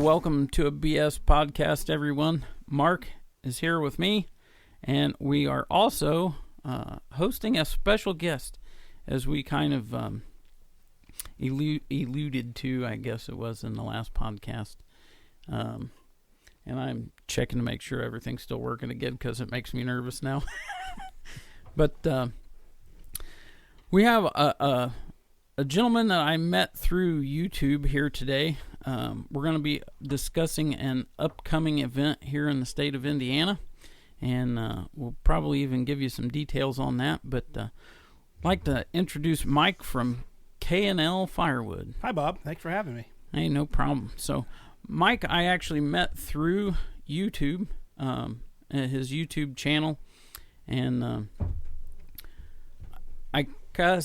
welcome to a BS podcast, everyone. Mark is here with me, and we are also hosting a special guest, as we kind of alluded to, I guess it was, in the last podcast. And I'm checking to make sure everything's still working again, because it makes me nervous now. But we have a gentleman that I met through YouTube here today. We're going to be discussing an upcoming event here in the state of Indiana, and we'll probably even give you some details on that. But I'd like to introduce Mike from KNL Firewood. Hi, Bob. Thanks for having me. Hey, no problem. So, Mike, I actually met through YouTube, his YouTube channel, and like I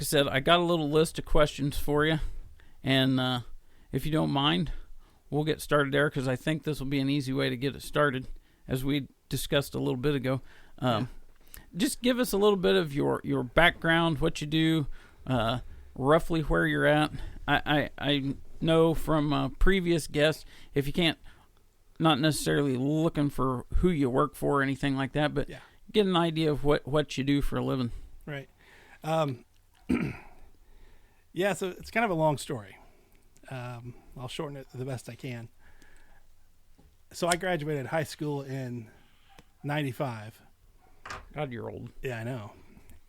said, I got a little list of questions for you, and if you don't mind, we'll get started there, because I think this will be an easy way to get it started, as we discussed a little bit ago. Just give us a little bit of your background, what you do, roughly where you're at. I know from previous guests, if you can't, not necessarily looking for who you work for or anything like that, but get an idea of what you do for a living. Right. So it's kind of a long story. I'll shorten it the best I can. So I graduated high school in 95. God, you're old. Yeah, I know.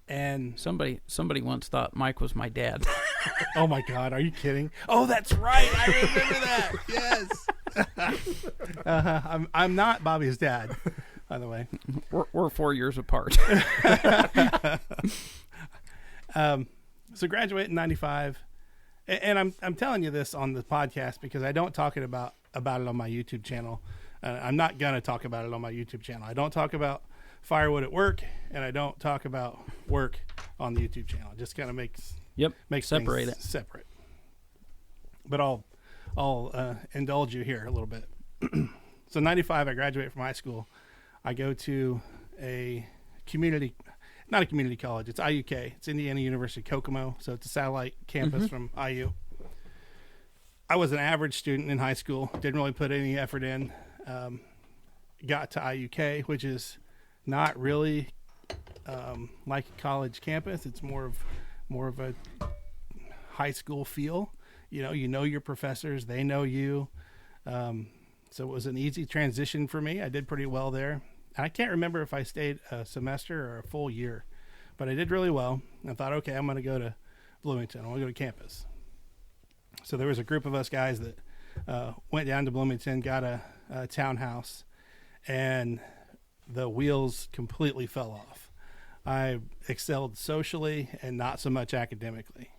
And somebody once thought Mike was my dad. Oh my God, are you kidding? Oh, that's right. I remember that. Yes. I'm not Bobby's dad, by the way. We're 4 years apart. So graduate in 95, and I'm telling you this on the podcast because I don't talk about it on my YouTube channel. I'm not gonna talk about it on my YouTube channel. I don't talk about firewood at work, and I don't talk about work on the YouTube channel. It just kind of makes separate it separate. But I'll indulge you here a little bit. So 95, I graduate from high school. I go to not a community college. It's IUK. It's Indiana University Kokomo. So it's a satellite campus from IU. I was an average student in high school. Didn't really put any effort in. Got to IUK, which is not really like a college campus. It's more of a high school feel. You know your professors. They know you. So it was an easy transition for me. I did pretty well there. I can't remember if I stayed a semester or a full year, but I did really well. I thought, okay, I'm going to go to Bloomington. I want to go to campus. So there was a group of us guys that went down to Bloomington, got a townhouse, and the wheels completely fell off. I excelled socially and not so much academically.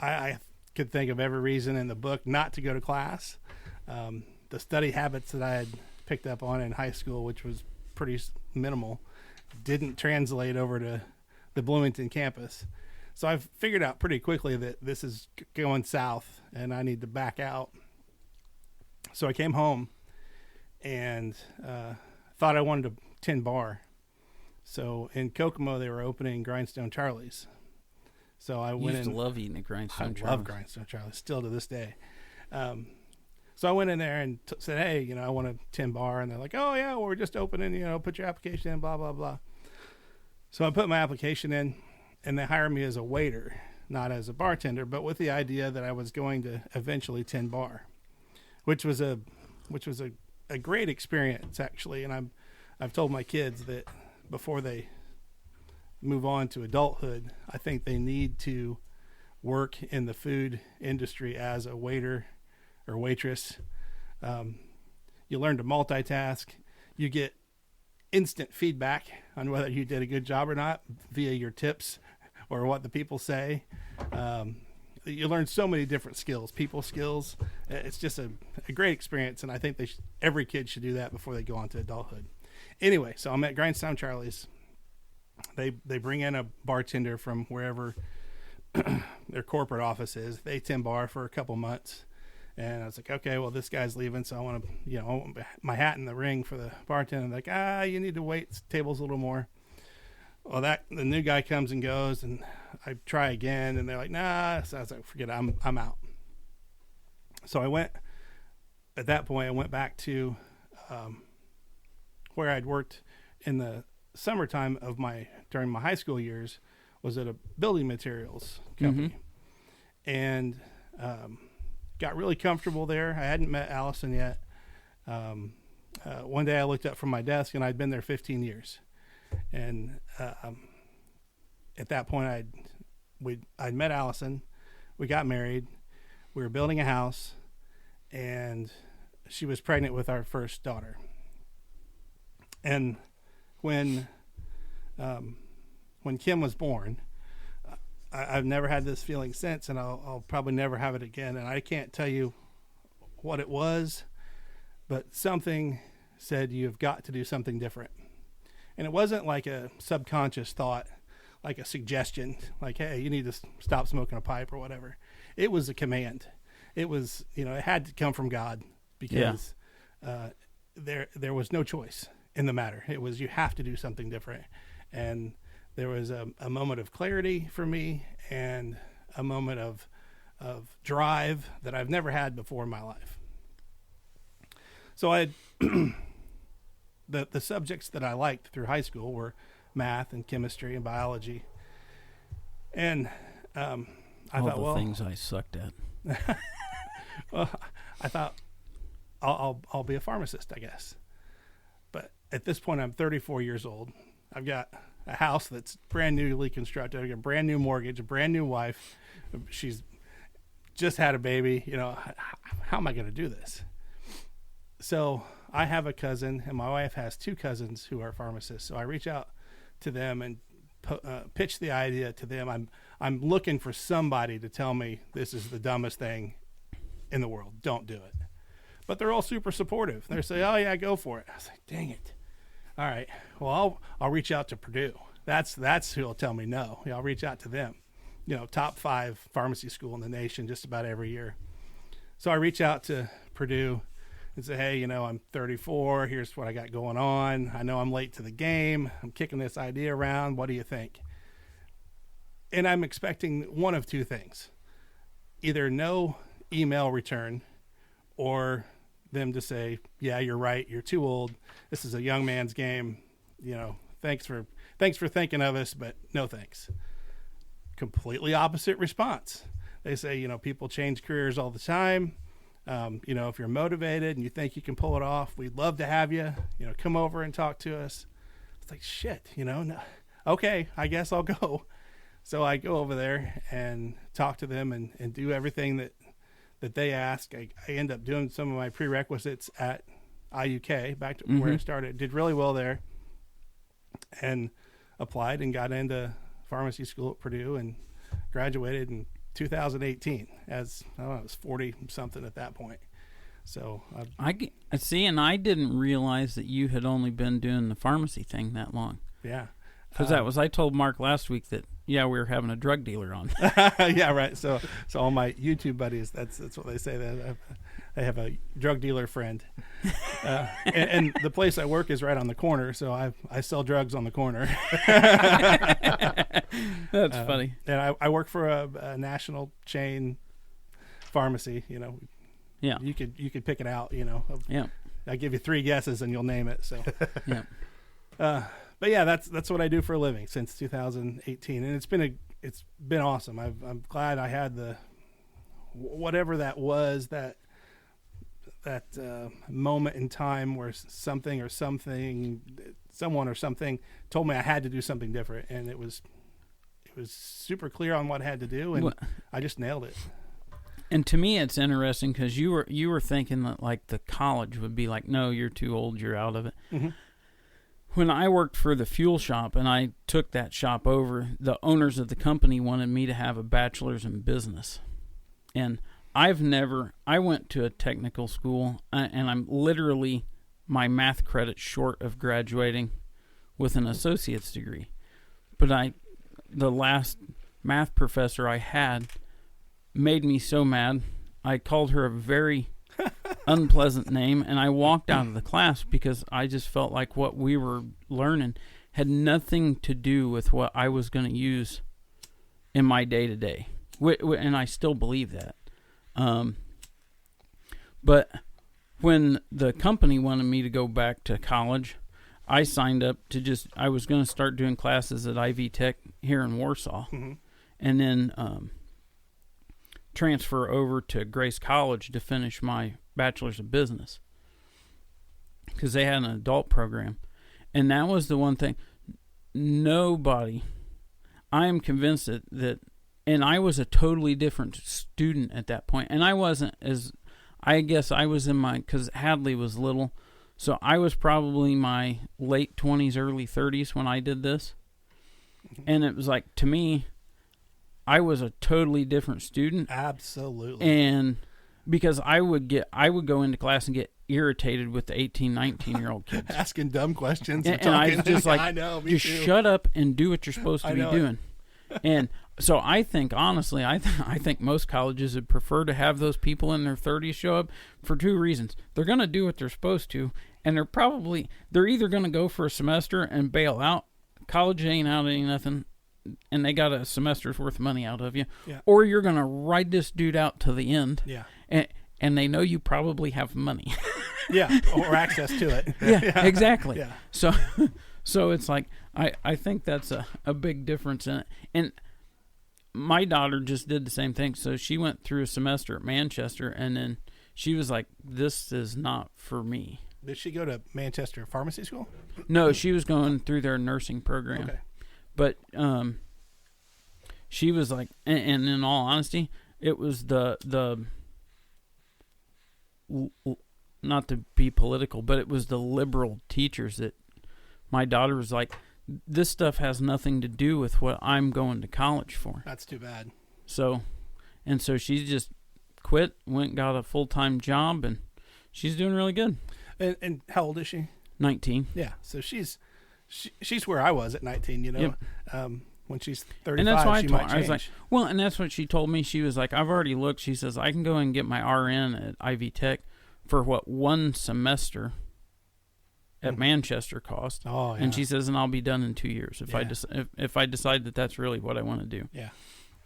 I could think of every reason in the book not to go to class. The study habits that I had picked up on in high school, which was pretty minimal, didn't translate over to the Bloomington campus. So I've figured out pretty quickly that this is going south and I need to back out. So I came home and thought I wanted to tin bar. So in Kokomo, they were opening Grindstone Charlie's. So I went in. To love eating at Grindstone Charlie's. I love Grindstone Charlie's, still to this day. So I went in there and said, hey, I want a tin bar. And they're like, oh, yeah, well, we're just opening, put your application in, blah, blah, blah. So I put my application in, and they hired me as a waiter, not as a bartender, but with the idea that I was going to eventually tin bar, which was a great experience, actually. And I've told my kids that before they move on to adulthood, I think they need to work in the food industry as a waiter or waitress. You learn to multitask. You get instant feedback on whether you did a good job or not via your tips or what the people say. You learn so many different skills, people skills. It's just a great experience, and I think every kid should do that before they go on to adulthood. Anyway, so I'm at Grindstone Charlie's. They bring in a bartender from wherever their corporate office is. They tin bar for a couple months. And I was like, okay, well, this guy's leaving, so I want to, I want my hat in the ring for the bartender. Like, you need to wait tables a little more. Well, the new guy comes and goes, and I try again, and they're like, nah. So I was like, forget it, I'm out. So at that point, I went back to where I'd worked in the summertime during my high school years, was at a building materials company. And got really comfortable there. I hadn't met Allison yet. One day I looked up from my desk, and I'd been there 15 years. And at that point, I'd met Allison. We got married. We were building a house, and she was pregnant with our first daughter. And when Kim was born, I've never had this feeling since, and I'll probably never have it again. And I can't tell you what it was, but something said, you've got to do something different. And it wasn't like a subconscious thought, like a suggestion, like, hey, you need to stop smoking a pipe or whatever. It was a command. It was, it had to come from God, because there was no choice in the matter. It was, you have to do something different. And there was a moment of clarity for me, and a moment of drive that I've never had before in my life. So the subjects that I liked through high school were math and chemistry and biology. And I thought, things I sucked at. Well, I thought I'll be a pharmacist, I guess. But at this point, I'm 34 years old. I've got a house that's brand newly constructed. I've got a brand new mortgage, a brand new wife. She's just had a baby. How am I going to do this? So I have a cousin, and my wife has two cousins who are pharmacists. So I reach out to them and pitch the idea to them. I'm looking for somebody to tell me this is the dumbest thing in the world. Don't do it. But they're all super supportive. They say, "Oh yeah, go for it." I was like, "Dang it! All right. Well, I'll reach out to Purdue. That's who'll tell me no. I'll reach out to them. Top 5 pharmacy school in the nation just about every year." So I reach out to Purdue and say, "Hey, I'm 34. Here's what I got going on. I know I'm late to the game. I'm kicking this idea around. What do you think?" And I'm expecting one of two things: either no email return, or them to say, "Yeah, you're right. You're too old. This is a young man's game. Thanks for thinking of us, but no thanks." Completely opposite response. They say, people change careers all the time. If you're motivated and you think you can pull it off, we'd love to have you. Come over and talk to us. It's like, shit. No. Okay, I guess I'll go. So I go over there and talk to them and do everything that they ask. I end up doing some of my prerequisites at IUK, back to where I started. Did really well there, and applied and got into pharmacy school at Purdue, and graduated in 2018 as, I don't know, I was 40 something at that point. So I see, and I didn't realize that you had only been doing the pharmacy thing that long. Yeah. Because I told Mark last week that, we were having a drug dealer on. Yeah, right. So all my YouTube buddies, that's what they say. That I have a drug dealer friend, and the place I work is right on the corner. So I sell drugs on the corner. That's funny. And I work for a national chain pharmacy. Yeah. You could pick it out. Yeah. I give you 3 guesses and you'll name it. So. Yeah. But yeah, that's what I do for a living since 2018, and it's been awesome. I'm glad I had the whatever that was, that moment in time where someone or something told me I had to do something different, and it was super clear on what I had to do, and I just nailed it. And to me, it's interesting because you were thinking that like the college would be like, no, you're too old, you're out of it. Mm-hmm. When I worked for the fuel shop and I took that shop over, the owners of the company wanted me to have a bachelor's in business. And I went to a technical school, and I'm literally my math credit short of graduating with an associate's degree. But the last math professor I had made me so mad, I called her a very unpleasant name, and I walked out of the class because I just felt like what we were learning had nothing to do with what I was going to use in my day-to-day. And I still believe that. But when the company wanted me to go back to college, I signed up to I was going to start doing classes at Ivy Tech here in Warsaw, and then transfer over to Grace College to finish my bachelor's of business, because they had an adult program. And that was the one thing. Nobody, I am convinced that, and I was a totally different student at that point. And I wasn't I guess I was because Hadley was little. So I was probably my late 20s, early 30s when I did this. And it was like, to me, I was a totally different student. Absolutely. And because I would go into class and get irritated with the 18, 19-year-old kids. Asking dumb questions. And I was just like, I know, just too. Shut up and do what you're supposed to be doing. And so I think, honestly, I think most colleges would prefer to have those people in their 30s show up for two reasons. They're going to do what they're supposed to, and they're either going to go for a semester and bail out. College ain't out any nothing, and they got a semester's worth of money out of you. Yeah. Or you're going to ride this dude out to the end. Yeah. And they know you probably have money. Yeah, or access to it. Yeah, exactly. Yeah. So it's like, I think that's a big difference in it. And my daughter just did the same thing. So she went through a semester at Manchester, and then she was like, this is not for me. Did she go to Manchester Pharmacy School? No, she was going through their nursing program. Okay. But she was like, and in all honesty, it was the not to be political, but it was the liberal teachers that my daughter was like, this stuff has nothing to do with what I'm going to college for. That's too bad. So she just quit, went and got a full-time job, and she's doing really good. And how old is she? 19. Yeah, so she's where I was at 19, you know. Yep. When she's 35, and that's why she might change. I was like, well, and that's what she told me. She was like, I've already looked. She says, I can go and get my RN at Ivy Tech for one semester at Manchester cost. Oh, yeah. And she says, and I'll be done in 2 years if I decide that that's really what I want to do. Yeah,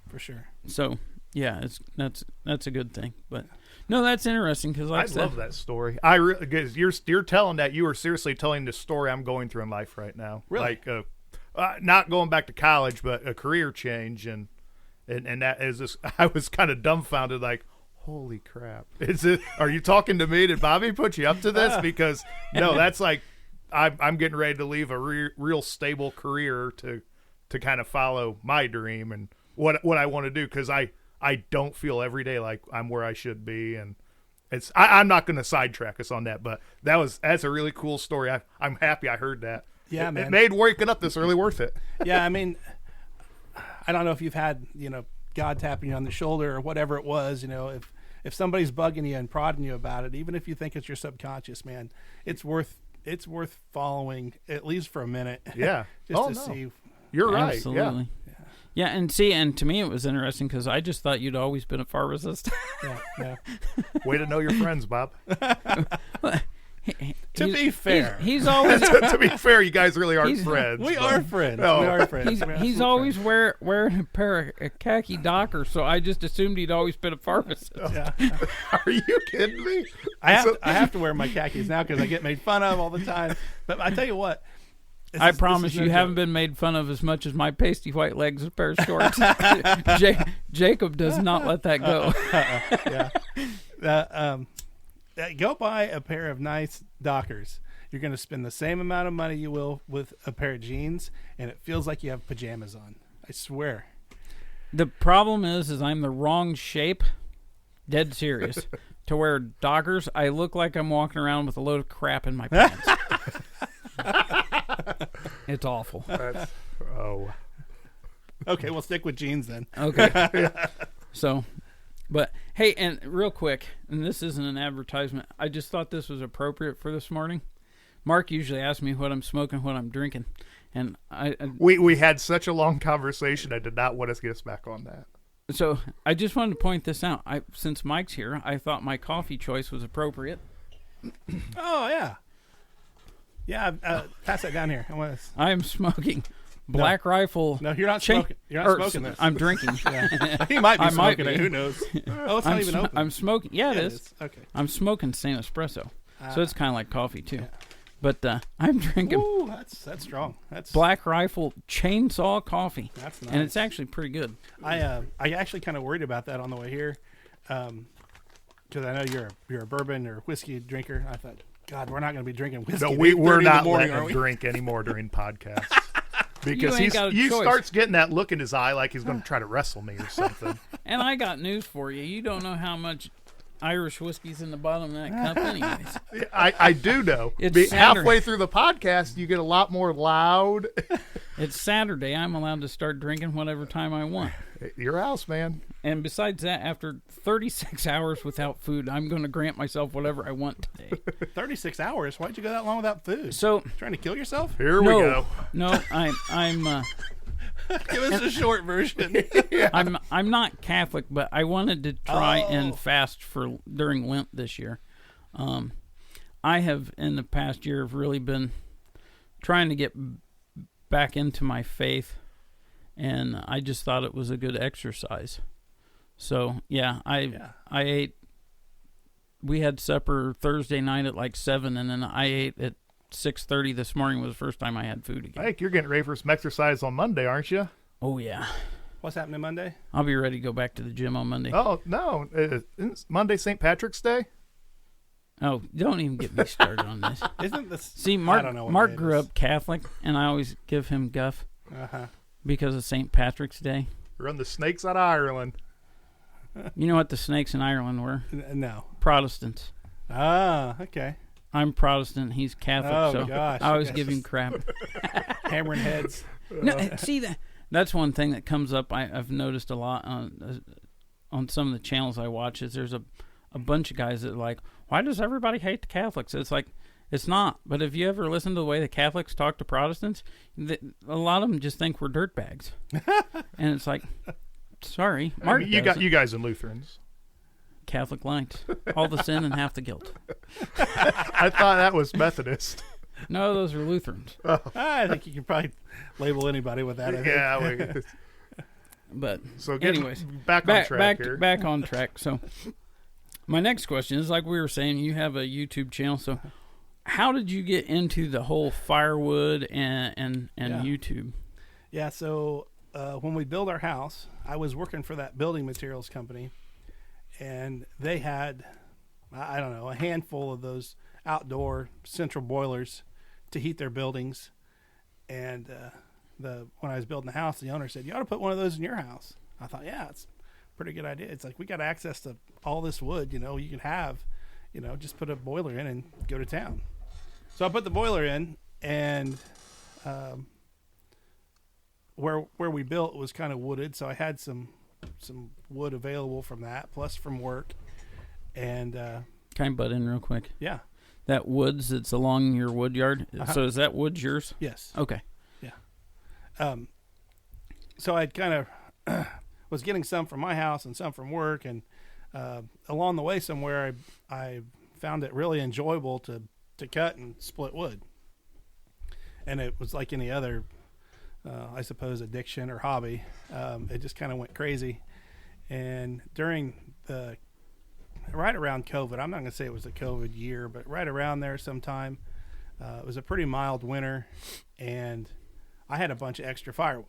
for sure. So, yeah, that's a good thing. But no, that's interesting because I love that story. Because you're telling that you are seriously telling the story I'm going through in life right now. Really? Like not going back to college, but a career change, and that is this. I was kind of dumbfounded, like, holy crap! Are you talking to me? Did Bobby put you up to this? Because no, that's like I'm getting ready to leave a real stable career to kind of follow my dream and what I want to do, because I don't feel every day like I'm where I should be, and I'm not going to sidetrack us on that, but that's a really cool story. I'm happy I heard that. Yeah, man. It made waking up this really worth it. Yeah, I mean, I don't know if you've had, God tapping you on the shoulder or whatever it was, if somebody's bugging you and prodding you about it, even if you think it's your subconscious, man, it's worth following at least for a minute. Yeah. See. You're right. Absolutely. Yeah, and to me it was interesting because I just thought you'd always been a pharmacist. Yeah. Way to know your friends, Bob. To be fair, he's always. To be fair, you guys really aren't friends. We are friends. No. We are friends. He's always wearing a pair of khaki Dockers, so I just assumed he'd always been a pharmacist. Yeah. Are you kidding me? I have to wear my khakis now because I get made fun of all the time. But I tell you what. I promise you haven't been made fun of as much as my pasty white legs and a pair of shorts. Jacob does not let that go. Go buy a pair of nice Dockers. You're going to spend the same amount of money you will with a pair of jeans, and it feels like you have pajamas on. I swear. The problem is I'm the wrong shape, dead serious, to wear Dockers. I look like I'm walking around with a load of crap in my pants. It's awful. Okay, we'll stick with jeans then. Okay. So, but hey, and real quick, and this isn't an advertisement, I just thought this was appropriate for this morning. Mark usually asks me what I'm smoking, what I'm drinking, and we had such a long conversation. I did not want to get us back on that. So I just wanted to point this out. Since Mike's here, I thought my coffee choice was appropriate. Oh yeah. Yeah, pass that down here. I am smoking Black Rifle. No, you're not chain- smoking. You're not smoking this. I'm drinking. Yeah. He might be I might smoking be. it. Who knows? Oh, it's not even open. I'm smoking. Yeah, it Yeah, is. Okay. I'm smoking Saint Espresso, so it's kind of like coffee too. Yeah. But I'm drinking Ooh, that's strong. That's Black Rifle chainsaw coffee, That's nice. and it's actually pretty good. I actually kind of worried about that on the way here, because I know you're a bourbon or whiskey drinker. I thought, God, we're not going to be drinking whiskey. No, at we're 8:30 in the not morning, letting are him we? drink anymore during podcasts. Because ain't got a he choice. starts getting that look in his eye like he's going to try to wrestle me or something. And I got news for you. You don't know how much Irish whiskey's in the bottom of that cup, anyways. I do know. It's Halfway Saturday. through the podcast, you get a lot more loud. It's Saturday. I'm allowed to start drinking whatever time I want. Your house, man. And besides that, after 36 hours without food, I'm going to grant myself whatever I want today. 36 hours. Why'd you go that long without food? So Trying to kill yourself? Here we go. No, I'm Give us a short version. I'm not Catholic, but I wanted to try and fast for during Lent this year. I have in the past year have really been trying to get back into my faith, and I just thought it was a good exercise. So yeah, I ate. We had supper Thursday night at like 7, and then I ate at 6:30 this morning. Was the first time I had food again. I think you're getting ready for some exercise on Monday, aren't you? Oh yeah, What's happening Monday? I'll be ready to go back to the gym on Monday. Oh, no. Isn't Monday St. Patrick's Day? Oh, don't even get me started on this. Isn't this? See, I don't know what Mark day it grew is. up Catholic, and I always give him guff Uh-huh. because of St. Patrick's Day. Run the snakes out of Ireland. You know what the snakes in Ireland were? No. Protestants. Ah, okay. I'm Protestant. He's Catholic, Oh, so gosh, I always okay. give him crap. Hammering heads. No, see that's one thing that comes up. I've noticed a lot on some of the channels I watch. Is there's a bunch of guys that are like, why does everybody hate the Catholics? It's like it's not. But if you ever listen to the way the Catholics talk to Protestants, a lot of them just think we're dirtbags, and it's like, sorry, Mark. I mean, you guys and Lutherans. Catholic light, all the sin and half the guilt. I thought that was Methodist. No, those are Lutherans. I think you can probably label anybody with that. I think. Yeah. But So anyways, back on track here. back on track. So my next question is, like we were saying, you have a YouTube channel. So how did you get into the whole firewood and YouTube? Yeah, so when we built our house, I was working for that building materials company, and they had, I don't know, a handful of those outdoor central boilers to heat their buildings. And when I was building the house, the owner said, you ought to put one of those in your house. I thought, yeah, it's a pretty good idea. It's like, we got access to all this wood, you can have, just put a boiler in and go to town. So I put the boiler in, and where we built was kind of wooded, so I had some wood available from that, plus from work. And Can I butt in real quick? yeah, That woods that's along your wood yard. Uh-huh. So is that woods yours? yes. Okay. So I kind of was getting some from my house and some from work, and along the way somewhere I found it really enjoyable to cut and split wood. And it was like any other, I suppose, addiction or hobby. It just kind of went crazy. And during right around COVID, I'm not going to say it was a COVID year, but right around there sometime, it was a pretty mild winter, and I had a bunch of extra firewood.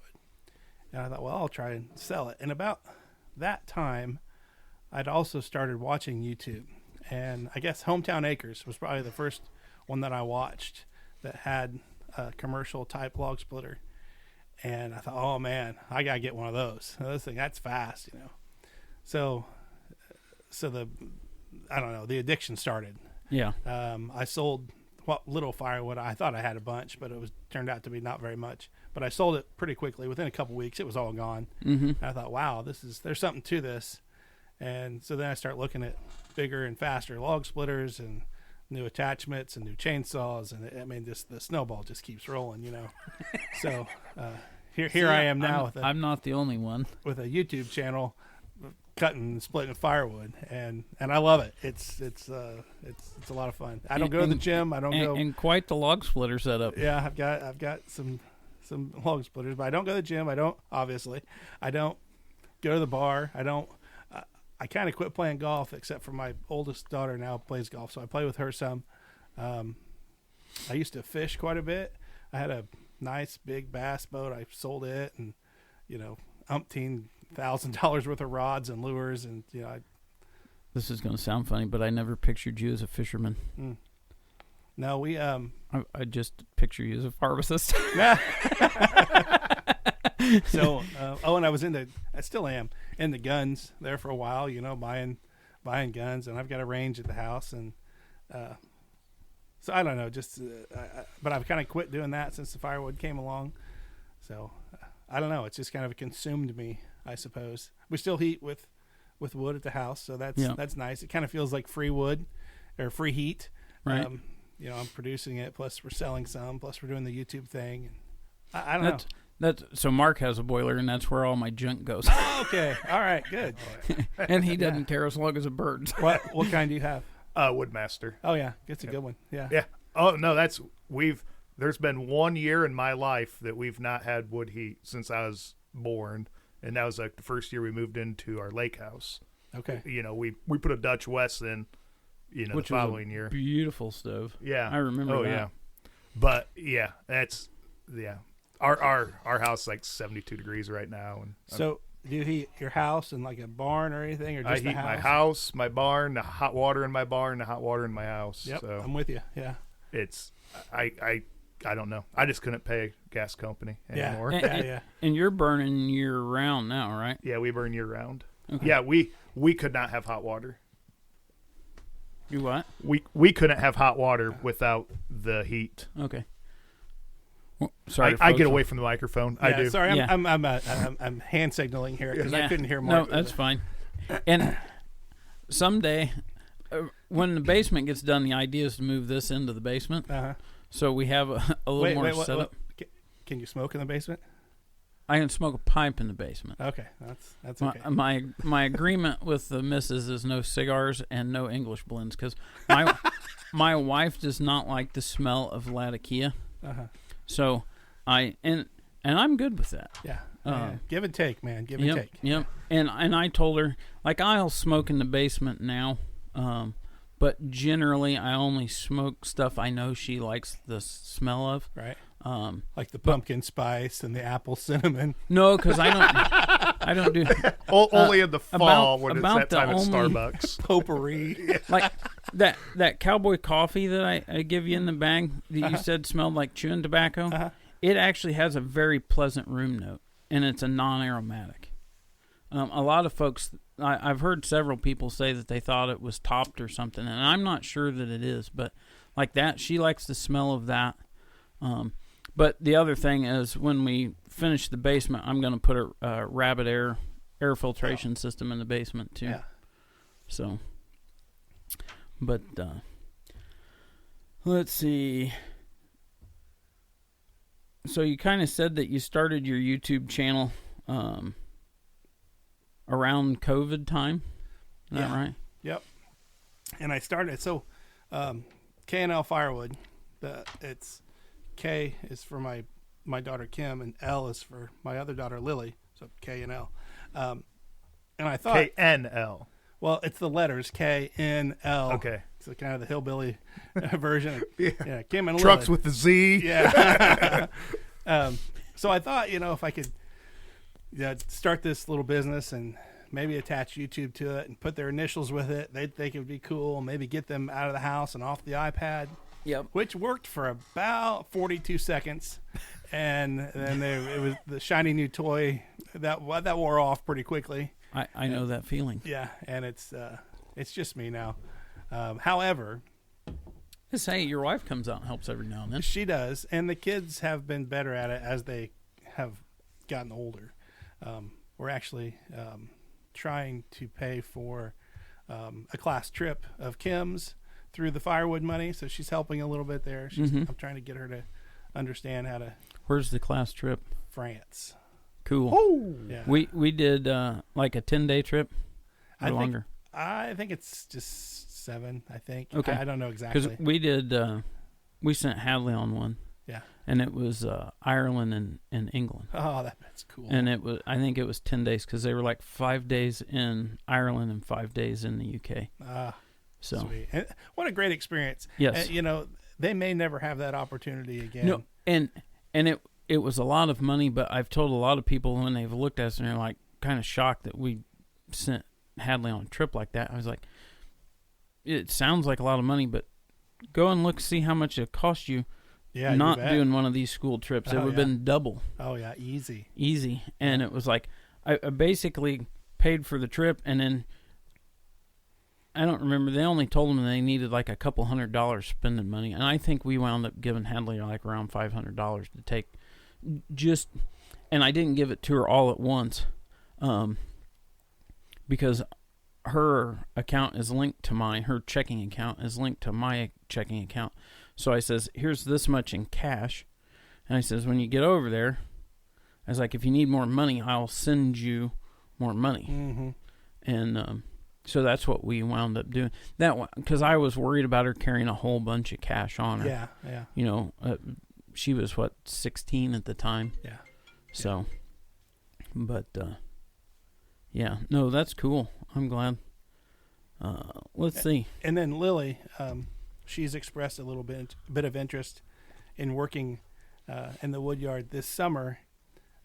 And I thought, well, I'll try and sell it. And about that time, I'd also started watching YouTube. And I guess Hometown Acres was probably the first one that I watched that had a commercial type log splitter. And I thought, oh man, I got to get one of those. That's fast, So the addiction started. Yeah. I sold what little firewood. I thought I had a bunch, but it turned out to be not very much. But I sold it pretty quickly. Within a couple weeks, it was all gone. Mm-hmm. And I thought, wow, there's something to this. And so then I start looking at bigger and faster log splitters and new attachments and new chainsaws. And just the snowball just keeps rolling, So here I am now I'm not the only one. with a YouTube channel cutting and splitting firewood, and I love it. It's a lot of fun. I don't go to the gym. I don't go. And quite the log splitter setup. Yeah, I've got some some log splitters, but I don't go to the gym. I don't go to the bar. I kind of quit playing golf, except for my oldest daughter now plays golf, so I play with her some. I used to fish quite a bit. I had a nice big bass boat. I sold it, and $1,000 worth of rods and lures, and This is going to sound funny, but I never pictured you as a fisherman. No, we I just picture you as a pharmacist. So, and I still am in the guns there for a while, buying guns, and I've got a range at the house, and so I don't know, but I've kind of quit doing that since the firewood came along. So I don't know, it's just kind of consumed me, I suppose. We still heat with wood at the house, so that's nice. It kind of feels like free wood or free heat, right? I'm producing it, plus we're selling some, plus we're doing the YouTube thing. And I don't know. So Mark has a boiler, and that's where all my junk goes. Oh, okay. All right. Good. And he doesn't care as long as it burns. What kind do you have? Woodmaster. Oh yeah, it's a good one. Yeah. Yeah. Oh no, there's been 1 year in my life that we've not had wood heat since I was born, and that was like the first year we moved into our lake house. Okay. We put a Dutch West in, Which the following year. Beautiful stove. Yeah. I remember that. Yeah. But yeah, Our house is like 72 degrees right now. And so do you heat your house in like a barn or anything, or just I the heat house? my house, my barn, the hot water in my barn, the hot water in my house. Yep, so I'm with you. Yeah. It's I don't know. I just couldn't pay gas company anymore. Yeah. And you're burning year round now, right? Yeah, we burn year round. Okay. Yeah, we could not have hot water. You what? We couldn't have hot water without the heat. Okay. Well, sorry, I get away from the microphone. Yeah, I do. Sorry, Yeah. I'm hand signaling here because I couldn't hear No, Mark. that's fine. And someday, when the basement gets done, the idea is to move this into the basement. Uh-huh. So we have a little more setup. Can you smoke in the basement? I can smoke a pipe in the basement. Okay, that's okay. My agreement with the missus is no cigars and no English blends, because my wife does not like the smell of Latakia. Uh-huh. So and I'm good with that. Yeah. Give and take, man. Give and take. Yep. And I told her, like, I'll smoke in the basement now, but generally I only smoke stuff I know she likes the smell of. Right. Like the pumpkin spice and the apple cinnamon. No, because I don't do only in the fall when it's about that time at the only- Starbucks. Potpourri. like that cowboy coffee that I give you in the bag that you said smelled like chewing tobacco. Uh-huh. It actually has a very pleasant room note, and it's a non-aromatic. A lot of folks, I've heard several people say that they thought it was topped or something, and I'm not sure that it is, but like that, she likes the smell of that. But the other thing is, when we finish the basement, I'm going to put a rabbit air filtration system in the basement too. Yeah. So, but let's see. So you kind of said that you started your YouTube channel around COVID time. Is that right? Yep. And I started KNL Firewood. It's K is for my daughter Kim, and L is for my other daughter Lily. So KNL. And I thought KNL. Well, it's the letters KNL. Okay. So kind of the hillbilly version. Yeah. Kim and Trucks Lily. with the Z. Yeah. So I thought, if I could start this little business and maybe attach YouTube to it and put their initials with it, they'd think it would be cool. Maybe get them out of the house and off the iPad. Yep. Which worked for about 42 seconds. And then it was the shiny new toy that wore off pretty quickly. I know that feeling. Yeah. And it's just me now. However, Say your wife comes out and helps every now and then. she does, and the kids have been better at it as they have gotten older. We're actually trying to pay for a class trip of Kim's through the firewood money, so she's helping a little bit there. I'm trying to get her to understand how to. Where's the class trip? France. Cool. Oh. Yeah. We did like a 10-day trip or longer. I think it's just 7. I think. Okay. I don't know exactly. Because we did. We sent Hadley on one, Yeah. And it was Ireland and England. Oh, that's cool. And I think it was 10 days because they were like 5 days in Ireland and 5 days in the UK. So sweet. And what a great experience. Yes. They may never have that opportunity again. No, and it was a lot of money, but I've told a lot of people when they've looked at us and they're like kind of shocked that we sent Hadley on a trip like that. I was like, it sounds like a lot of money, but go and look, see how much it cost you. Yeah, not doing one of these school trips. It would have been double. Oh yeah, easy. And it was like I basically paid for the trip, and then I don't remember. They only told them they needed like a couple $100 spending money, and I think we wound up giving Hadley like around $500 to take. And I didn't give it to her all at once, because her account is linked to mine. Her checking account is linked to my checking account. So I says, here's this much in cash. And I says, when you get over there, I was like, if you need more money, I'll send you more money. Mm-hmm. And so that's what we wound up doing. That one, because I was worried about her carrying a whole bunch of cash on her. Yeah. She was, 16 at the time. Yeah. So, but, yeah. No, that's cool. I'm glad. Let's see. And then Lily, she's expressed a little bit of interest in working in the wood yard this summer,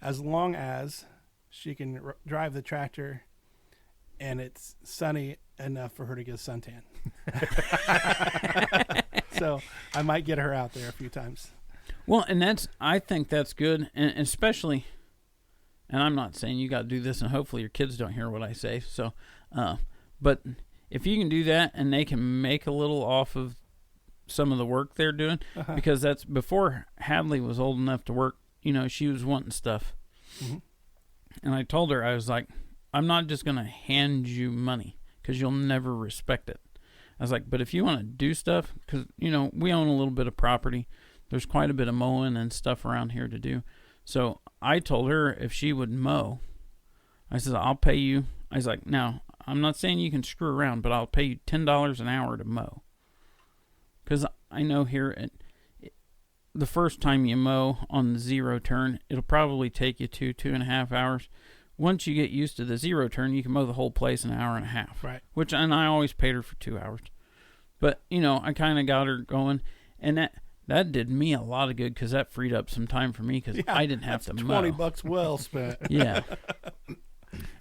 as long as she can drive the tractor and it's sunny enough for her to get a suntan. So I might get her out there a few times. Well, and I think that's good, and especially, and I'm not saying you got to do this, and hopefully your kids don't hear what I say. So, but if you can do that, and they can make a little off of some of the work they're doing, because that's before Hadley was old enough to work. She was wanting stuff, and I told her, I was like, I'm not just gonna hand you money because you'll never respect it. I was like, but if you want to do stuff, because we own a little bit of property. There's quite a bit of mowing and stuff around here to do. So I told her if she would mow, I said, I'll pay you. I was like, now, I'm not saying you can screw around, but I'll pay you $10 an hour to mow. Because I know here, the first time you mow on the zero turn, it'll probably take you 2.5 hours. Once you get used to the zero turn, you can mow the whole place in an hour and a half. Right. And I always paid her for 2 hours. But, I kind of got her going. And that did me a lot of good because that freed up some time for me because I didn't have to mow. $20 well spent. Yeah.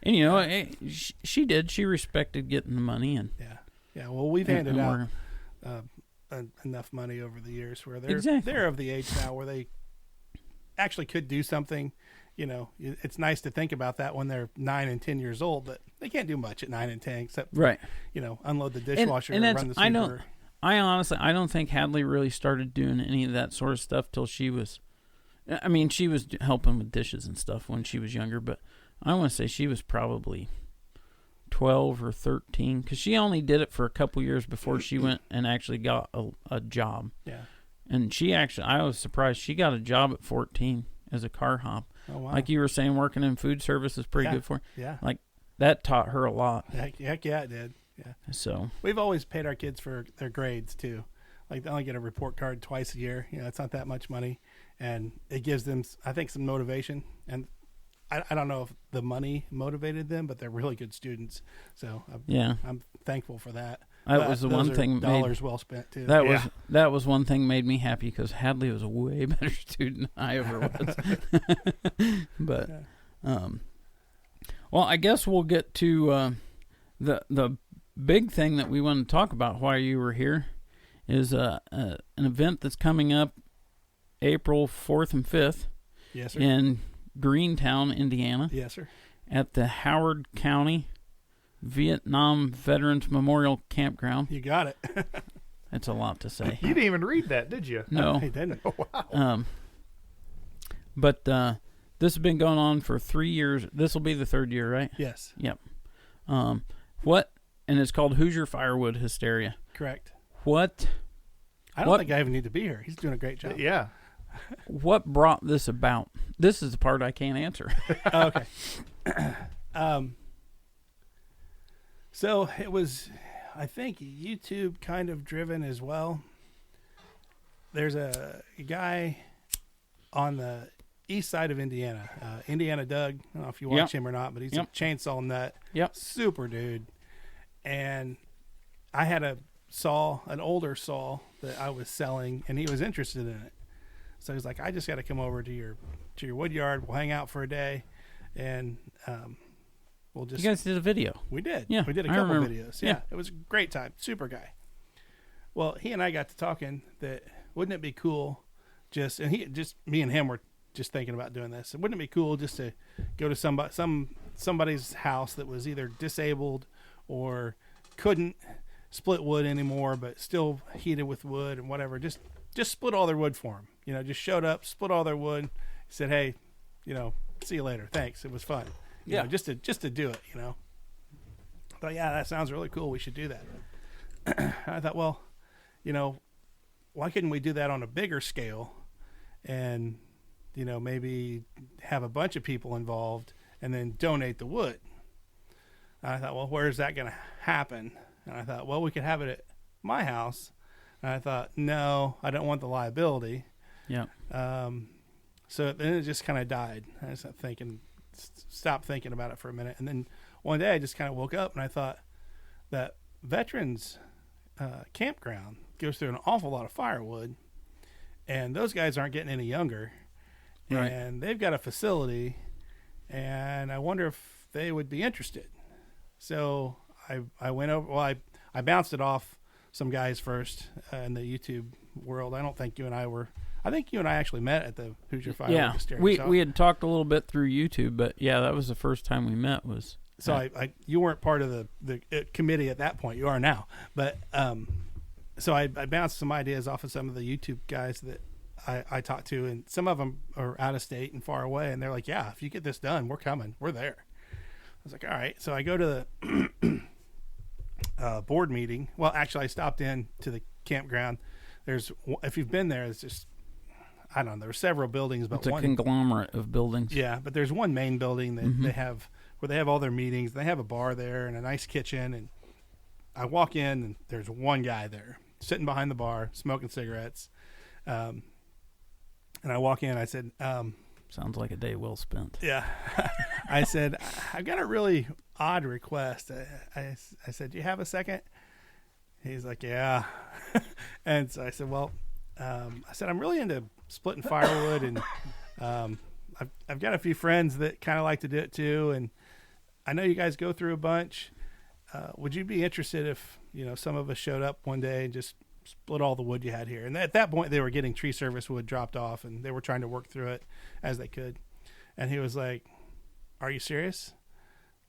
And, she did. She respected getting the money. And yeah. Well, we've handed out enough money over the years where they're of the age now where they actually could do something. It's nice to think about that when they're 9 and 10 years old, but they can't do much at 9 and 10 except unload the dishwasher and run the sweeper. I honestly, I don't think Hadley really started doing any of that sort of stuff till she was helping with dishes and stuff when she was younger, but I want to say she was probably 12 or 13 because she only did it for a couple years before she went and actually got a job. Yeah. And I was surprised she got a job at 14 as a car hop. Oh, wow. Like you were saying, working in food service is pretty good for her. Yeah. Like that taught her a lot. Heck yeah, it did. Yeah. So we've always paid our kids for their grades too. Like they only get a report card twice a year. It's not that much money, and it gives them, I think, some motivation. And I don't know if the money motivated them, but they're really good students. So I'm thankful for that. That was the one thing. Dollars well spent too. That was one thing made me happy because Hadley was a way better student than I ever was. But well, I guess we'll get to the big thing that we want to talk about while you were here is an event that's coming up April 4th and 5th. Yes, sir. In Greentown, Indiana. Yes, sir. At the Howard County Vietnam Veterans Memorial Campground. You got it. That's a lot to say. You didn't even read that, did you? No. I didn't. Wow. But this has been going on for 3 years. This will be the third year, right? Yes. Yep. And it's called Hoosier Firewood Hysteria. Correct. I don't think I even need to be here. He's doing a great job. Yeah. What brought this about? This is the part I can't answer. Okay. So it was, I think, YouTube kind of driven as well. There's a guy on the east side of Indiana. Indiana Doug, I don't know if you watch him or not, but he's a chainsaw nut. Yep. Super dude. And I had an older saw that I was selling, and he was interested in it. So he's like, I just got to come over to your wood yard. We'll hang out for a day, and we'll just. You guys did a video. We did. Yeah, we did a I couple remember. videos. Yeah, it was a great time. Super guy. Well, he and I got to talking that wouldn't it be cool, me and him were just thinking about doing this. Wouldn't it be cool just to go to somebody's house that was either disabled or couldn't split wood anymore, but still heated with wood and whatever. Just split all their wood for them. Just showed up, split all their wood, said, hey, see you later. Thanks. It was fun. You know, just to do it, I thought, yeah, that sounds really cool. We should do that. I thought, well, why couldn't we do that on a bigger scale and, maybe have a bunch of people involved and then donate the wood? And I thought, well, where is that going to happen? And I thought, well, we could have it at my house. And I thought, no, I don't want the liability. Yeah. So then it just kind of died. I just stopped thinking about it for a minute. And then one day I just kind of woke up and I thought that veterans campground goes through an awful lot of firewood, and those guys aren't getting any younger. Right. And they've got a facility, and I wonder if they would be interested. So I went over. Well, I bounced it off some guys first in the YouTube world. I don't think you and I were. I think you and I actually met at the Hoosier Firewood Hysteria. Yeah, we had talked a little bit through YouTube, but yeah, that was the first time we met. So you weren't part of the committee at that point. You are now, but so I bounced some ideas off of some of the YouTube guys that I talked to, and some of them are out of state and far away, and they're like, "Yeah, if you get this done, we're coming. We're there." I was like, "All right." So I go to the board meeting. Well, actually, I stopped in to the campground. If you've been there, it's just, I don't know. There were several buildings, but it's a conglomerate of buildings. Yeah, but there's one main building that they have where they have all their meetings. They have a bar there and a nice kitchen. And I walk in, and there's one guy there sitting behind the bar smoking cigarettes. And I walk in. I said, "Sounds like a day well spent." Yeah, I said, "I've got a really odd request." I said, "Do you have a second?" He's like, "Yeah." And so I said, "Well," I said, "I'm really into splitting firewood, and I've got a few friends that kind of like to do it too, and I know you guys go through a bunch. Would you be interested if some of us showed up one day and just split all the wood you had here?" And at that point, they were getting tree service wood dropped off, and they were trying to work through it as they could. And he was like, "Are you serious?"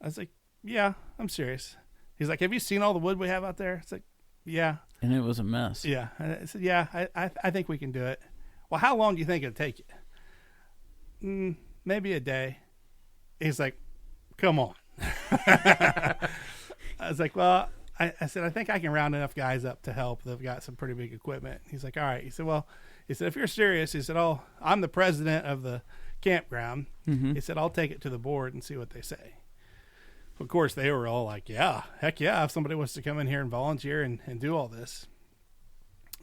I was like, "Yeah, I'm serious." He's like, "Have you seen all the wood we have out there?" It's like, "Yeah." And it was a mess. Yeah. And I said, "Yeah, I think we can do it." "Well, how long do you think it'll take you?" "Maybe a day." He's like, "Come on." I was like, "Well," I said, "I think I can round enough guys up to help. They've got some pretty big equipment." He's like, "All right." He said, "Well," he said, "if you're serious," he said, "I'm the president of the campground." He said, "I'll take it to the board and see what they say." Of course, they were all like, "Yeah, heck yeah, if somebody wants to come in here and volunteer and do all this."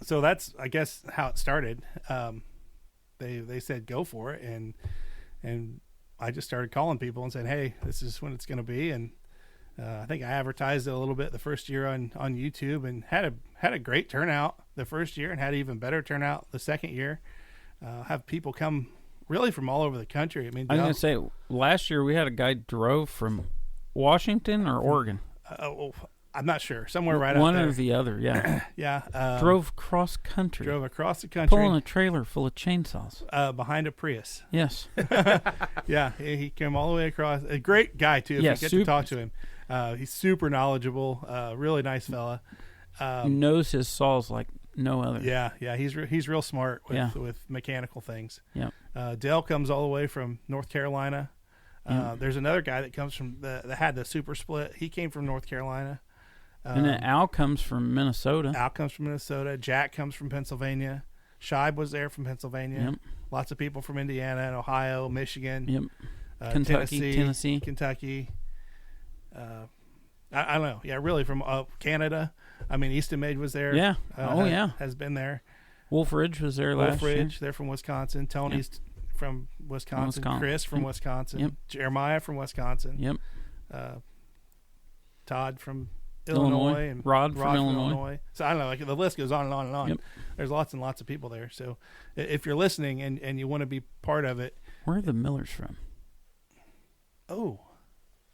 So that's, I guess, how it started. They said, "Go for it." And I just started calling people and saying, "Hey, this is when it's going to be." And I think I advertised it a little bit the first year on YouTube, and had a great turnout the first year, and had even better turnout the second year. Have people come really from all over the country. I mean, I was going to say, last year we had a guy drove from Washington or Oregon. I'm not sure. Somewhere right out one there. or the other, yeah. Yeah. Drove cross country. Drove across the country. Pulling a trailer full of chainsaws. Behind a Prius. Yes. Yeah, he came all the way across. A great guy, too, if you get to talk to him. He's super knowledgeable, really nice fella. Knows his saws like no other. Yeah, he's real smart with mechanical things. Yeah. Dale comes all the way from North Carolina. There's another guy that comes from that had the super split. He came from North Carolina. And then Al comes from Minnesota. Jack comes from Pennsylvania. Scheib was there from Pennsylvania. Yep. Lots of people from Indiana and Ohio, Michigan. Yep. Tennessee. Kentucky. I don't know. Yeah, really from Canada. I mean, Easton Maid was there. Yeah. Has been there. Wolf Ridge was there last year. They're from Wisconsin. Tony's from Wisconsin. Chris from Wisconsin. Yep. Jeremiah from Wisconsin. Yep. Todd from Illinois. And Rod from Illinois. So I don't know, like the list goes on and on and on. Yep. There's lots and lots of people there. So if you're listening and you want to be part of it. Where are the Millers from? Oh.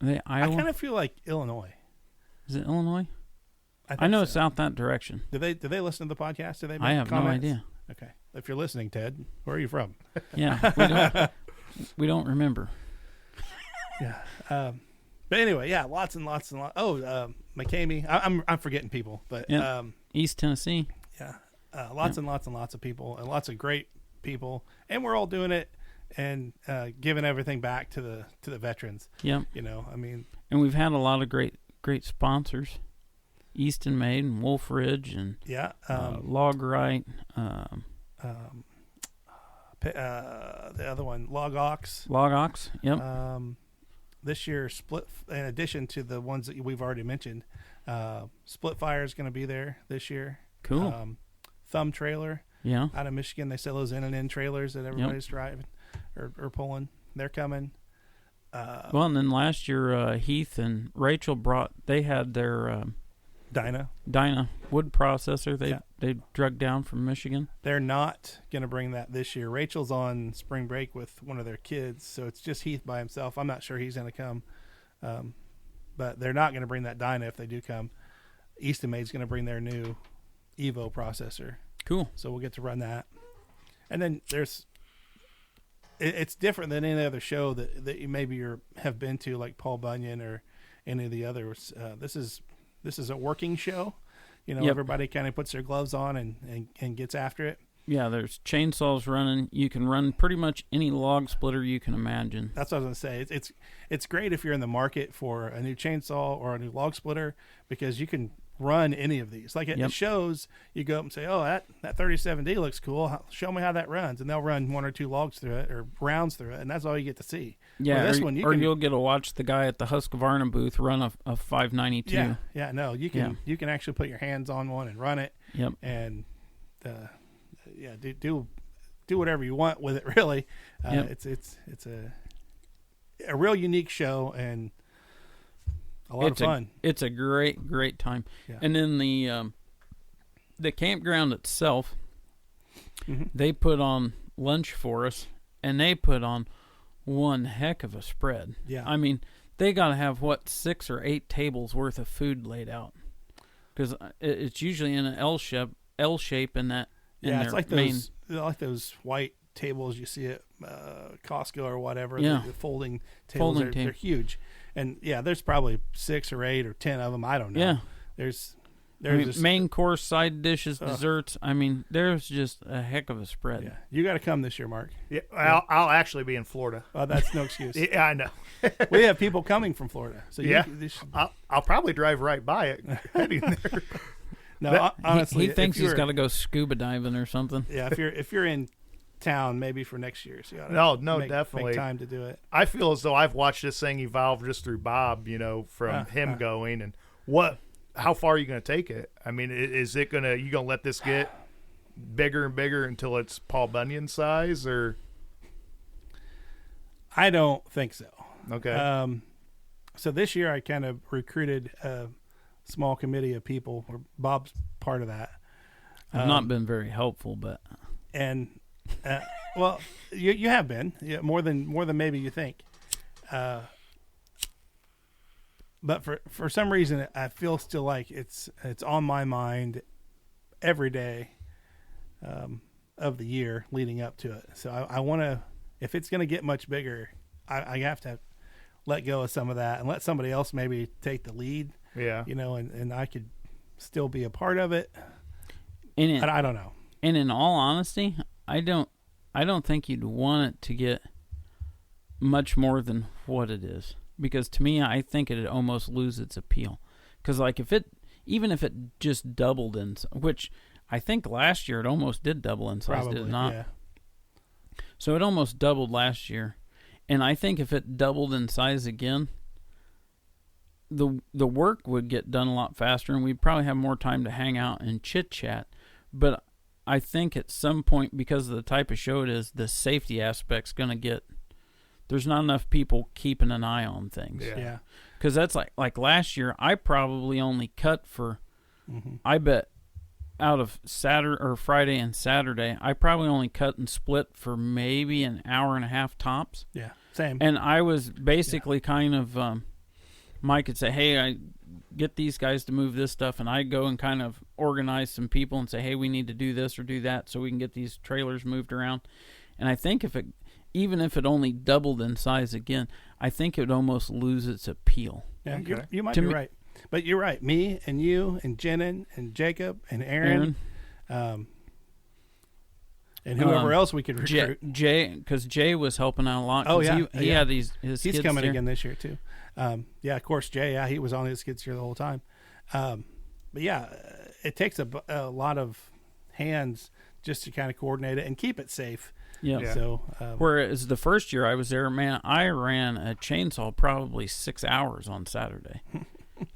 Are they Iowa? I kind of feel like Illinois. Is it Illinois? I know so. it's out that direction. Do they listen to the podcast? Do they make I have comments? no idea. Okay. If you're listening, Ted, where are you from? Yeah. We don't remember. Yeah. But anyway, yeah, lots and lots and lots. Oh, McCamey. I'm forgetting people, but Yep. East Tennessee. Yeah, lots and lots and lots of people, and lots of great people, and we're all doing it and giving everything back to the veterans. Yeah. You know, I mean, and we've had a lot of great sponsors, Easton Made and Wolf Ridge and Logrite. The other one, Log Ox. Yep. This year, Split, in addition to the ones that we've already mentioned, Split Fire is going to be there this year. Cool. Thumb Trailer. Yeah. Out of Michigan, they sell those in and in trailers that everybody's driving or pulling. They're coming. Well, and then last year, Heath and Rachel they had their Dyna wood processor. They drug down from Michigan. They're not going to bring that this year. Rachel's on spring break with one of their kids, so it's just Heath by himself. I'm not sure he's going to come, but they're not going to bring that Dyna if they do come. Easton Made's going to bring their new Evo processor. Cool. So we'll get to run that. And then it's different than any other show that you maybe have been to, like Paul Bunyan or any of the others. This is a working show. You know, everybody kind of puts their gloves on and gets after it. Yeah, there's chainsaws running. You can run pretty much any log splitter you can imagine. That's what I was going to say. It's great if you're in the market for a new chainsaw or a new log splitter, because you can run any of these. Like at the shows, you go up and say, oh, that 37D looks cool. Show me how that runs. And they'll run one or two logs through it or rounds through it, and that's all you get to see. Yeah, you'll get to watch the guy at the Husqvarna booth run a 592. Yeah, no, you can actually put your hands on one and run it. Yep. And do whatever you want with it, really. It's a real unique show and a lot of fun. It's a great time. Yeah. And then the campground itself, they put on lunch for us, and they put on one heck of a spread. Yeah. I mean, they got to have 6 or 8 tables worth of food laid out, because it's usually in an L shape in that. Yeah, it's like those white tables you see at Costco or whatever. Yeah. The folding tables. They're huge. And there's probably 6 or 8 or 10 of them. I don't know. Yeah. There's main course, side dishes, desserts. I mean, there's just a heck of a spread. Yeah. You got to come this year, Mark. Yeah, I'll actually be in Florida. Oh, that's no excuse. Yeah, I know. We have people coming from Florida. So I'll probably drive right by it heading there. No, honestly, he thinks he's got to go scuba diving or something. Yeah, if you're in town, maybe for next year. So definitely make time to do it. I feel as though I've watched this thing evolve just through Bob, from him going, and how far are you going to take it? I mean, is it you going to let this get bigger and bigger until it's Paul Bunyan size, or? I don't think so. Okay. So this year I kind of recruited a small committee of people, or Bob's part of that. I've not been very helpful, but. And, well, you have been more than maybe you think. But for some reason, I feel still like it's on my mind every day of the year leading up to it. So I want to, if it's going to get much bigger, I have to let go of some of that and let somebody else maybe take the lead. Yeah. And I could still be a part of it. I don't know. And in all honesty, I don't think you'd want it to get much more than what it is. Because to me, I think it'd almost lose its appeal. Because even if it just doubled in, which I think last year it almost did double in size, Probably, did it not? Yeah. So it almost doubled last year. And I think if it doubled in size again, the work would get done a lot faster, and we'd probably have more time to hang out and chit-chat. But I think at some point, because of the type of show it is, the safety aspect's going to get. There's not enough people keeping an eye on things. Yeah. Because that's like last year, I probably only cut for, I bet, out of Saturday or Friday and Saturday, I probably only cut and split for maybe an hour and a half tops. Yeah, same. And I was basically kind of, Mike could say, hey, I get these guys to move this stuff, and I go and kind of organize some people and say, hey, we need to do this or do that so we can get these trailers moved around. And I think even if it only doubled in size again, I think it would almost lose its appeal. Yeah, Okay. you might be right. But you're right. Me and you and Jenin and Jacob and Aaron. And whoever else we could recruit. Jay, because Jay was helping out a lot. Oh, yeah. He had his He's coming steer. again this year, too. Yeah, of course, Jay, he was on his skid steer the whole time. But, yeah, it takes a lot of hands just to kind of coordinate it and keep it safe. Yeah. So, whereas the first year I was there, man, I ran a chainsaw probably 6 hours on Saturday.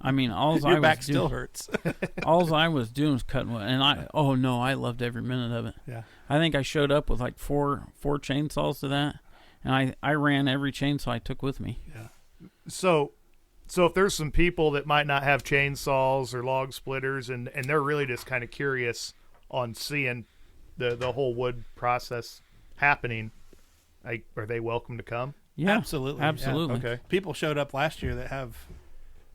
I mean, your back still hurts. all I was doing was cutting wood, and I loved every minute of it. Yeah. I think I showed up with like four chainsaws to that, and I ran every chainsaw I took with me. Yeah. So if there's some people that might not have chainsaws or log splitters, and they're really just kind of curious on seeing the whole wood process happening, are they welcome to come? Yeah, absolutely. absolutely. Yeah. Okay. People showed up last year that have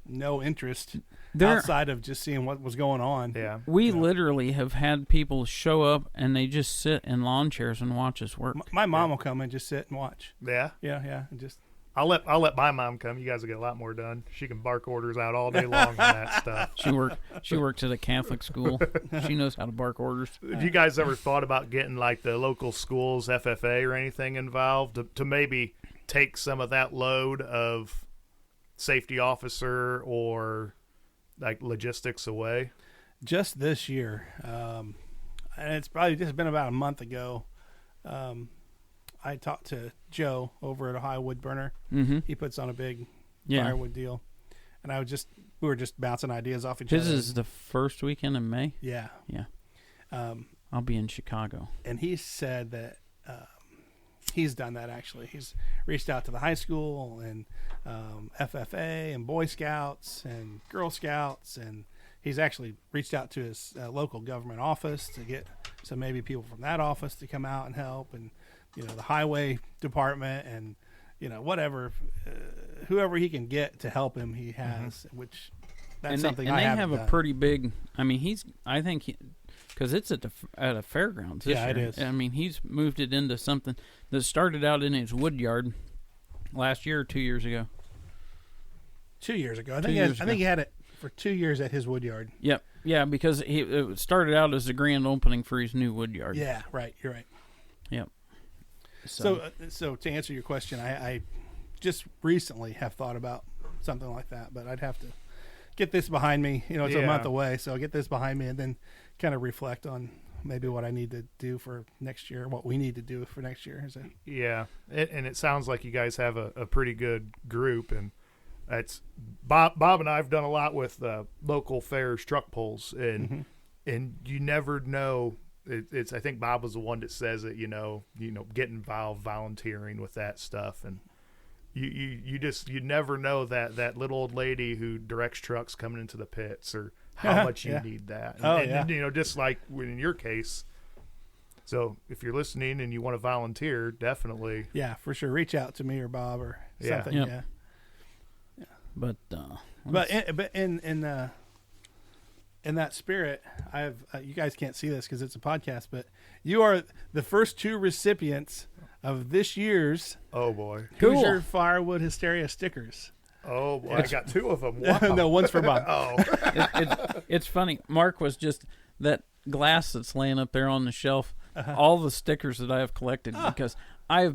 no interest They're- outside of just seeing what was going on. Yeah. We literally have had people show up and they just sit in lawn chairs and watch us work. My mom will come and just sit and watch. Yeah. Yeah, and just. I'll let my mom come. You guys will get a lot more done. She can bark orders out all day long on that stuff. She worked at a Catholic school. She knows how to bark orders. Have you guys ever thought about getting like the local schools FFA or anything involved to maybe take some of that load of safety officer or like logistics away? Just this year, and it's probably just been about a month ago. I talked to Joe over at Ohio Wood Burner. Mm-hmm. He puts on a big Yeah. firewood deal, and we were just bouncing ideas off each other. This is the first weekend in May. Yeah. I'll be in Chicago. And he said that he's done that actually. He's reached out to the high school and FFA and Boy Scouts and Girl Scouts, and he's actually reached out to his local government office to get some maybe people from that office to come out and help, and the highway department, and whatever, whoever he can get to help him, he has. Which that's something and I they haven't have a done. pretty big. I mean, because it's at a fairgrounds this Yeah, year. it is. I mean, he's moved it into something that started out in his wood yard last year or 2 years ago. 2 years ago. I 2 think years I think he had it for 2 years at his wood yard. Yep. Yeah, because it started out as a grand opening for his new wood yard. Yeah, right. You're right. Yep. So to answer your question, I just recently have thought about something like that, but I'd have to get this behind me. It's a month away, so I'll get this behind me and then kind of reflect on maybe what I need to do for next year, what we need to do for next year. Yeah, and it sounds like you guys have a pretty good group, and it's Bob and I have done a lot with local fairs, truck pulls, and you never know. It's I think Bob was the one that says that get involved, volunteering with that stuff, and you never know that little old lady who directs trucks coming into the pits or how much you need that. And just like in your case. So if you're listening and you want to volunteer, definitely. Yeah, for sure. Reach out to me or Bob or something. Yep. Yeah. But in that spirit, you guys can't see this because it's a podcast, but you are the first two recipients of this year's Oh boy, Hoosier Firewood Hysteria stickers. Oh boy, I got two of them. Wow. No, one's for Bob. It's funny. Mark was just that glass that's laying up there on the shelf. All the stickers that I have collected because I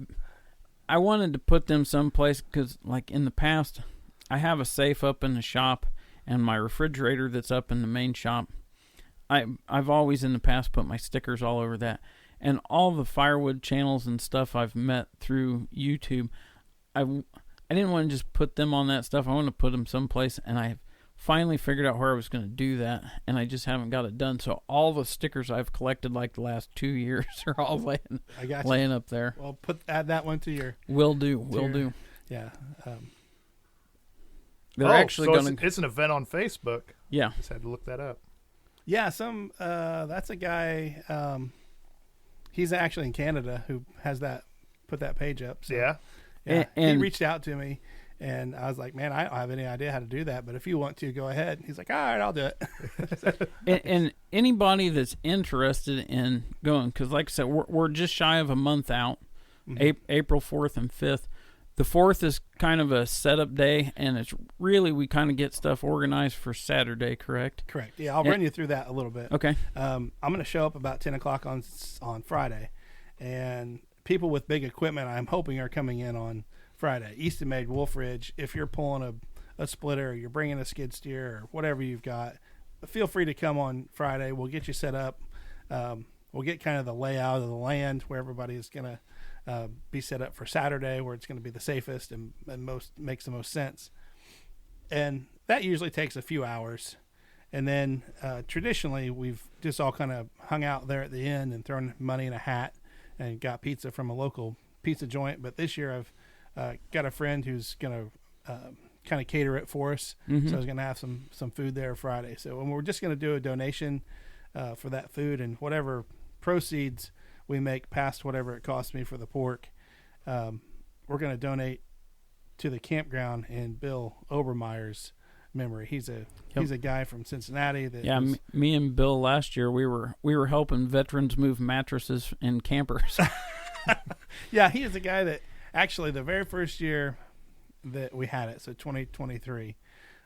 wanted to put them someplace because like in the past, I have a safe up in the shop. And my refrigerator that's up in the main shop, I've always in the past put my stickers all over that. And all the firewood channels and stuff I've met through YouTube, I didn't want to just put them on that stuff. I want to put them someplace. And I finally figured out where I was going to do that, and I just haven't got it done. So all the stickers I've collected like the last 2 years are all laying up there. Well, add that one to your. Will do. Yeah. They're actually so going to. It's an event on Facebook. Yeah. Just had to look that up. Yeah. That's a guy. He's actually in Canada who has put that page up. So, Yeah. Yeah. And he reached out to me. And I was like, man, I don't have any idea how to do that, but if you want to, go ahead. He's like, all right, I'll do it. and anybody that's interested in going, because like I said, we're just shy of a month out, April 4th and 5th. The 4th is kind of a setup day, and it's really, we kind of get stuff organized for Saturday, correct? Correct. Yeah, I'll run you through that a little bit. Okay. I'm going to show up about 10 o'clock on Friday, and people with big equipment I'm hoping are coming in on Friday. Easton Made, Wolf Ridge. If you're pulling a splitter, or you're bringing a skid steer, or whatever you've got, feel free to come on Friday. We'll get you set up. We'll get kind of the layout of the land where everybody is going to be set up for Saturday, where it's going to be the safest and makes the most sense. And that usually takes a few hours. And then traditionally, we've just all kind of hung out there at the end and thrown money in a hat and got pizza from a local pizza joint. But this year I've got a friend who's going to kind of cater it for us. Mm-hmm. So I was going to have some food there Friday. So we're just going to do a donation for that food, and whatever proceeds we make past whatever it costs me for the pork, we're going to donate to the campground in Bill Obermeyer's memory. He's a guy from Cincinnati. That me and Bill last year, we were helping veterans move mattresses in campers. Yeah, he is a guy that actually the very first year that we had it, so 2023,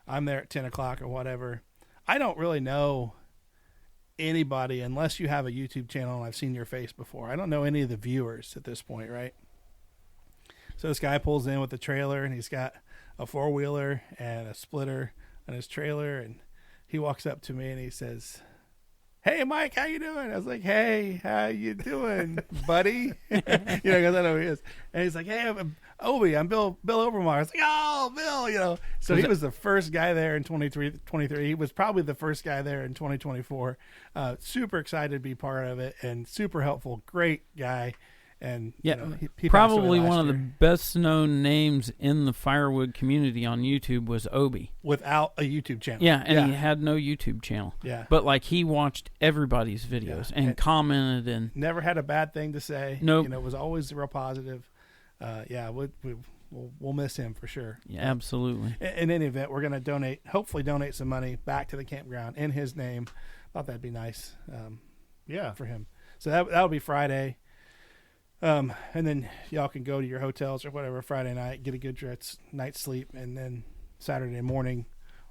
I'm there at 10 o'clock or whatever. I don't really know anybody unless you have a YouTube channel and I've seen your face before. I don't know any of the viewers at this point, right? So this guy pulls in with a trailer, and he's got a four-wheeler and a splitter on his trailer, and he walks up to me and he says, "Hey, Mike, how you doing?" I was like, "Hey, how you doing, buddy?" Because I know who he is. And he's like, "Hey, I'm Obi. I'm Bill Obermeyer." I was like, "Oh, Bill," So he was the first guy there in 23. He was probably the first guy there in 2024. Super excited to be part of it, and super helpful. Great guy. And yeah, he probably one of year. the best known names in the firewood community on YouTube was Obi. Without a YouTube channel. Yeah, and he had no YouTube channel. Yeah. But like he watched everybody's videos and commented and never had a bad thing to say. Nope. It was always real positive. We'll miss him for sure. Yeah, absolutely. In any event, we're going to hopefully donate some money back to the campground in his name. Thought that'd be nice. For him. So that'll be Friday. And then y'all can go to your hotels or whatever Friday night, get a good night's sleep, and then Saturday morning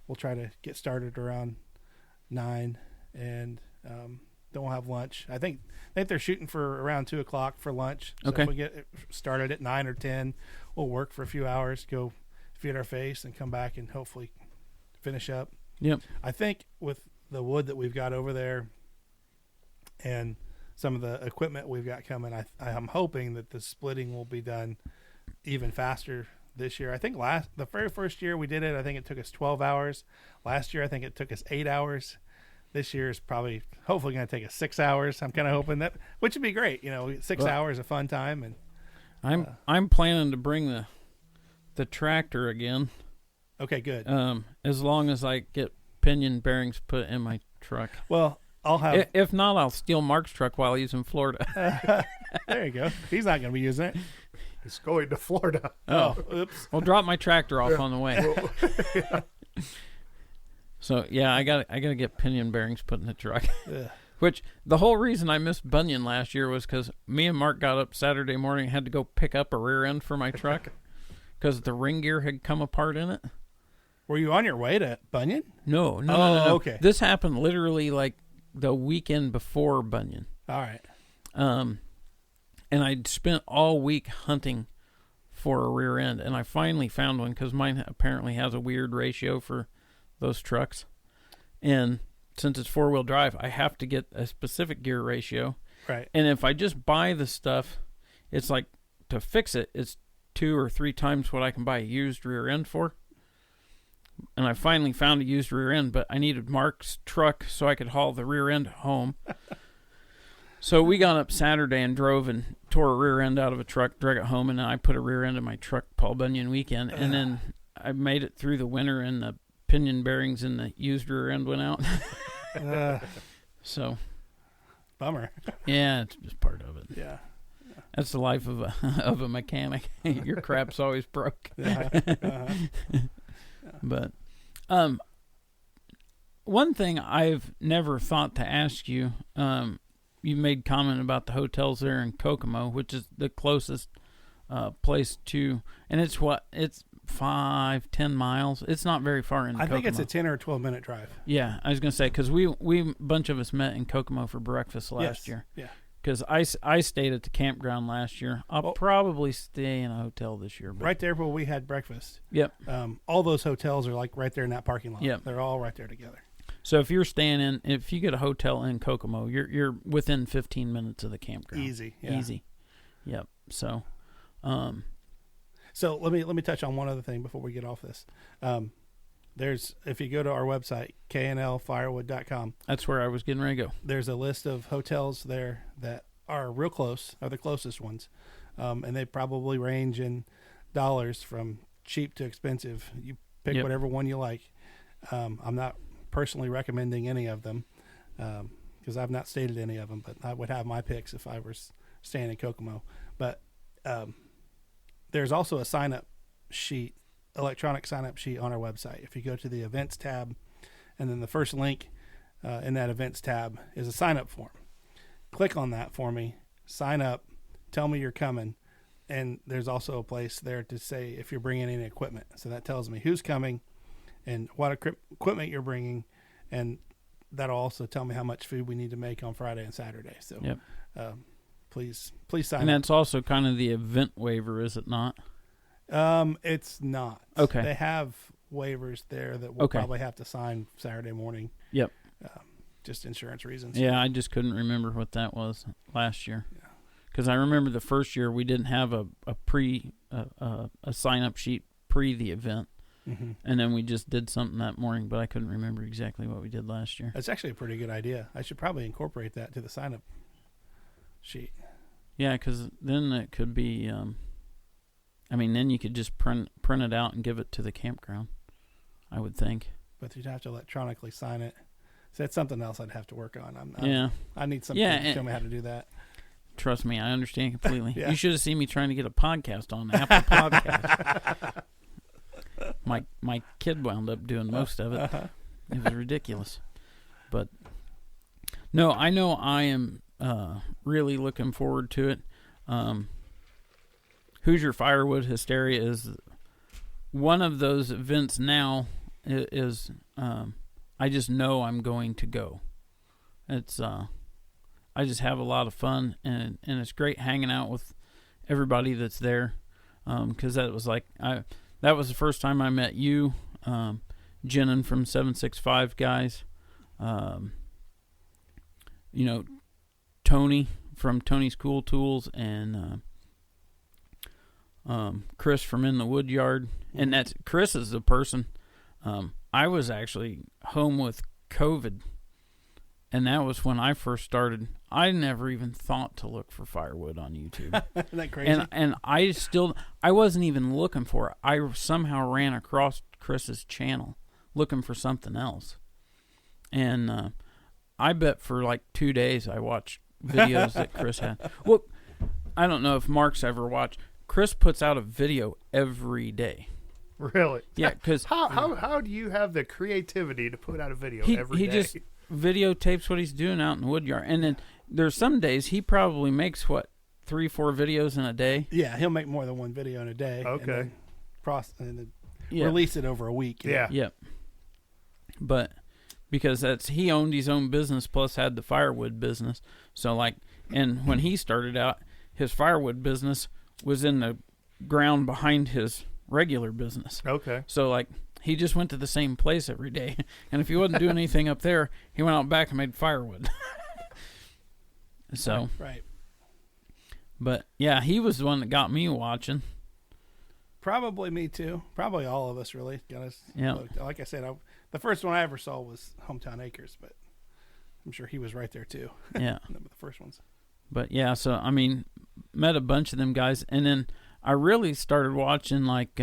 we'll try to get started around 9, and then we'll have lunch. I think they're shooting for around 2 o'clock for lunch. So okay. If we get started at 9 or 10, we'll work for a few hours, go feed our face, and come back and hopefully finish up. Yep. I think with the wood that we've got over there and some of the equipment we've got coming, I'm hoping that the splitting will be done even faster this year. I think the very first year we did it, I think it took us 12 hours. Last year, I think it took us 8 hours. This year is hopefully going to take us 6 hours. I'm kind of hoping that, which would be great. 6 hours of fun time. And I'm planning to bring the tractor again. Okay, good. As long as I get pinion bearings put in my truck. Well, I'll have. If not, I'll steal Mark's truck while he's in Florida. There you go. He's not going to be using it. He's going to Florida. Oh, oops. Well, drop my tractor off on the way. So yeah, I got to get pinion bearings put in the truck. Which the whole reason I missed Bunyan last year was because me and Mark got up Saturday morning and had to go pick up a rear end for my truck because the ring gear had come apart in it. Were you on your way to Bunyan? No. Okay. This happened literally like the weekend before Bunyan. All right. And I'd spent all week hunting for a rear end, and I finally found one because mine apparently has a weird ratio for those trucks. And since it's four-wheel drive, I have to get a specific gear ratio. Right. And if I just buy the stuff, it's like to fix it, it's 2 or 3 times what I can buy a used rear end for. and I finally found a used rear end, but I needed Mark's truck so I could haul the rear end home. So we got up Saturday and drove and tore a rear end out of a truck, drug it home, and then I put a rear end in my truck Paul Bunyan weekend. And then I made it through the winter, and the pinion bearings in the used rear end went out. So, bummer. Yeah, it's just part of it. Yeah. That's the life of a mechanic. Your crap's always broke. But one thing I've never thought to ask you, you made comment about the hotels there in Kokomo, which is the closest place to, and it's 5-10 miles. It's not very far in Kokomo. I think it's a 10 or 12-minute drive. Yeah, I was going to say, because we a bunch of us met in Kokomo for breakfast last year. Yeah. Because I stayed at the campground last year. I'll probably stay in a hotel this year. But right there where we had breakfast. Yep. All those hotels are like right there in that parking lot. Yep. They're all right there together. So if you're if you get a hotel in Kokomo, you're within 15 minutes of the campground. Easy. Yeah. Easy. Yep. So, so let me touch on one other thing before we get off this. If you go to our website, knlfirewood.com. That's where I was getting ready to go. There's a list of hotels there that are real close, are the closest ones. And they probably range in dollars from cheap to expensive. You pick whatever one you like. I'm not personally recommending any of them because I've not stayed at any of them, but I would have my picks if I were staying in Kokomo. But there's also a sign-up sheet, electronic sign-up sheet on our website. If you go to the events tab, and then the first link in that events tab is a sign-up form. Click on that for me, sign up, tell me you're coming, and there's also a place there to say if you're bringing any equipment. So that tells me who's coming and what equipment you're bringing, and that'll also tell me how much food we need to make on Friday and Saturday. So please sign up. And that's also kind of the event waiver, is it not? It's not. Okay. They have waivers there that we'll probably have to sign Saturday morning. Yep. Just insurance reasons. Yeah, I just couldn't remember what that was last year. Because I remember the first year we didn't have a sign-up sheet pre the event. Mm-hmm. And then we just did something that morning, but I couldn't remember exactly what we did last year. That's actually a pretty good idea. I should probably incorporate that to the sign-up sheet. Yeah, because then it could be... then you could just print it out and give it to the campground, I would think. But you'd have to electronically sign it. So that's something else I'd have to work on. I need something to show me how to do that. Trust me, I understand completely. Yeah. You should have seen me trying to get a podcast on Apple Podcast. My kid wound up doing most of it. It was ridiculous. But, no, I know I am really looking forward to it. Hoosier Firewood Hysteria is one of those events now is I just know I'm going to go. It's I just have a lot of fun, and it's great hanging out with everybody that's there, because that was that was the first time I met you, Jenin from 765 guys, Tony from Tony's Cool Tools, and Chris from In the Wood Yard. And that's Chris is the person. I was actually home with COVID, and that was when I first started. I never even thought to look for firewood on YouTube. Isn't that crazy? And I wasn't even looking for it. I somehow ran across Chris's channel looking for something else. And I bet for like 2 days I watched videos that Chris had. Well, I don't know if Mark's ever watched. Chris puts out a video every day. Really? Yeah, because how do you have the creativity to put out a video every day? He just videotapes what he's doing out in the wood yard, and then there's some days he probably makes 3-4 videos in a day. Yeah, he'll make more than one video in a day. Okay. And then release it over a week. Yeah. Yep. But because he owned his own business plus had the firewood business, so and when he started out, his firewood business was in the ground behind his regular business. Okay. So he just went to the same place every day, and if he wasn't doing anything up there, he went out back and made firewood. So right. But yeah, he was the one that got me watching. Probably me too. Probably all of us really got us. Yeah. Like I said, the first one I ever saw was Hometown Acres, but I'm sure he was right there too. Yeah. The first ones. But yeah, so I mean, met a bunch of them guys, and then I really started watching like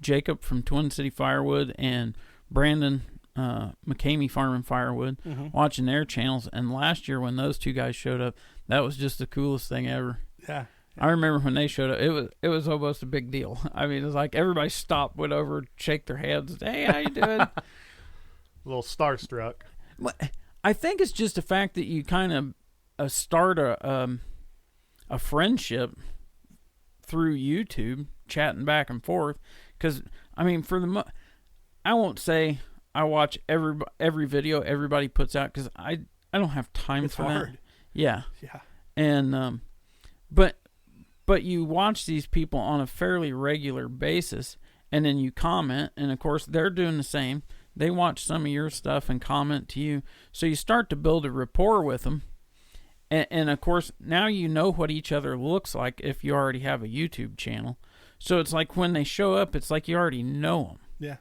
Jacob from Twin City Firewood and Brandon McCamey Farm and Firewood, watching their channels. And last year when those two guys showed up, that was just the coolest thing ever. Yeah. I remember when they showed up, it was almost a big deal. I mean, it was like everybody stopped, went over, shake their hands. Hey, how you doing? A little starstruck. I think it's just the fact that you kind of start a friendship through YouTube, chatting back and forth. Because I mean, I won't say I watch every video everybody puts out because I don't have time for hard. that. Yeah. Yeah. And but you watch these people on a fairly regular basis, and then you comment, and of course they're doing the same. They watch some of your stuff and comment to you, so you start to build a rapport with them. And of course now you know what each other looks like if you already have a YouTube channel. So it's like when they show up, it's like you already know them. Yeah.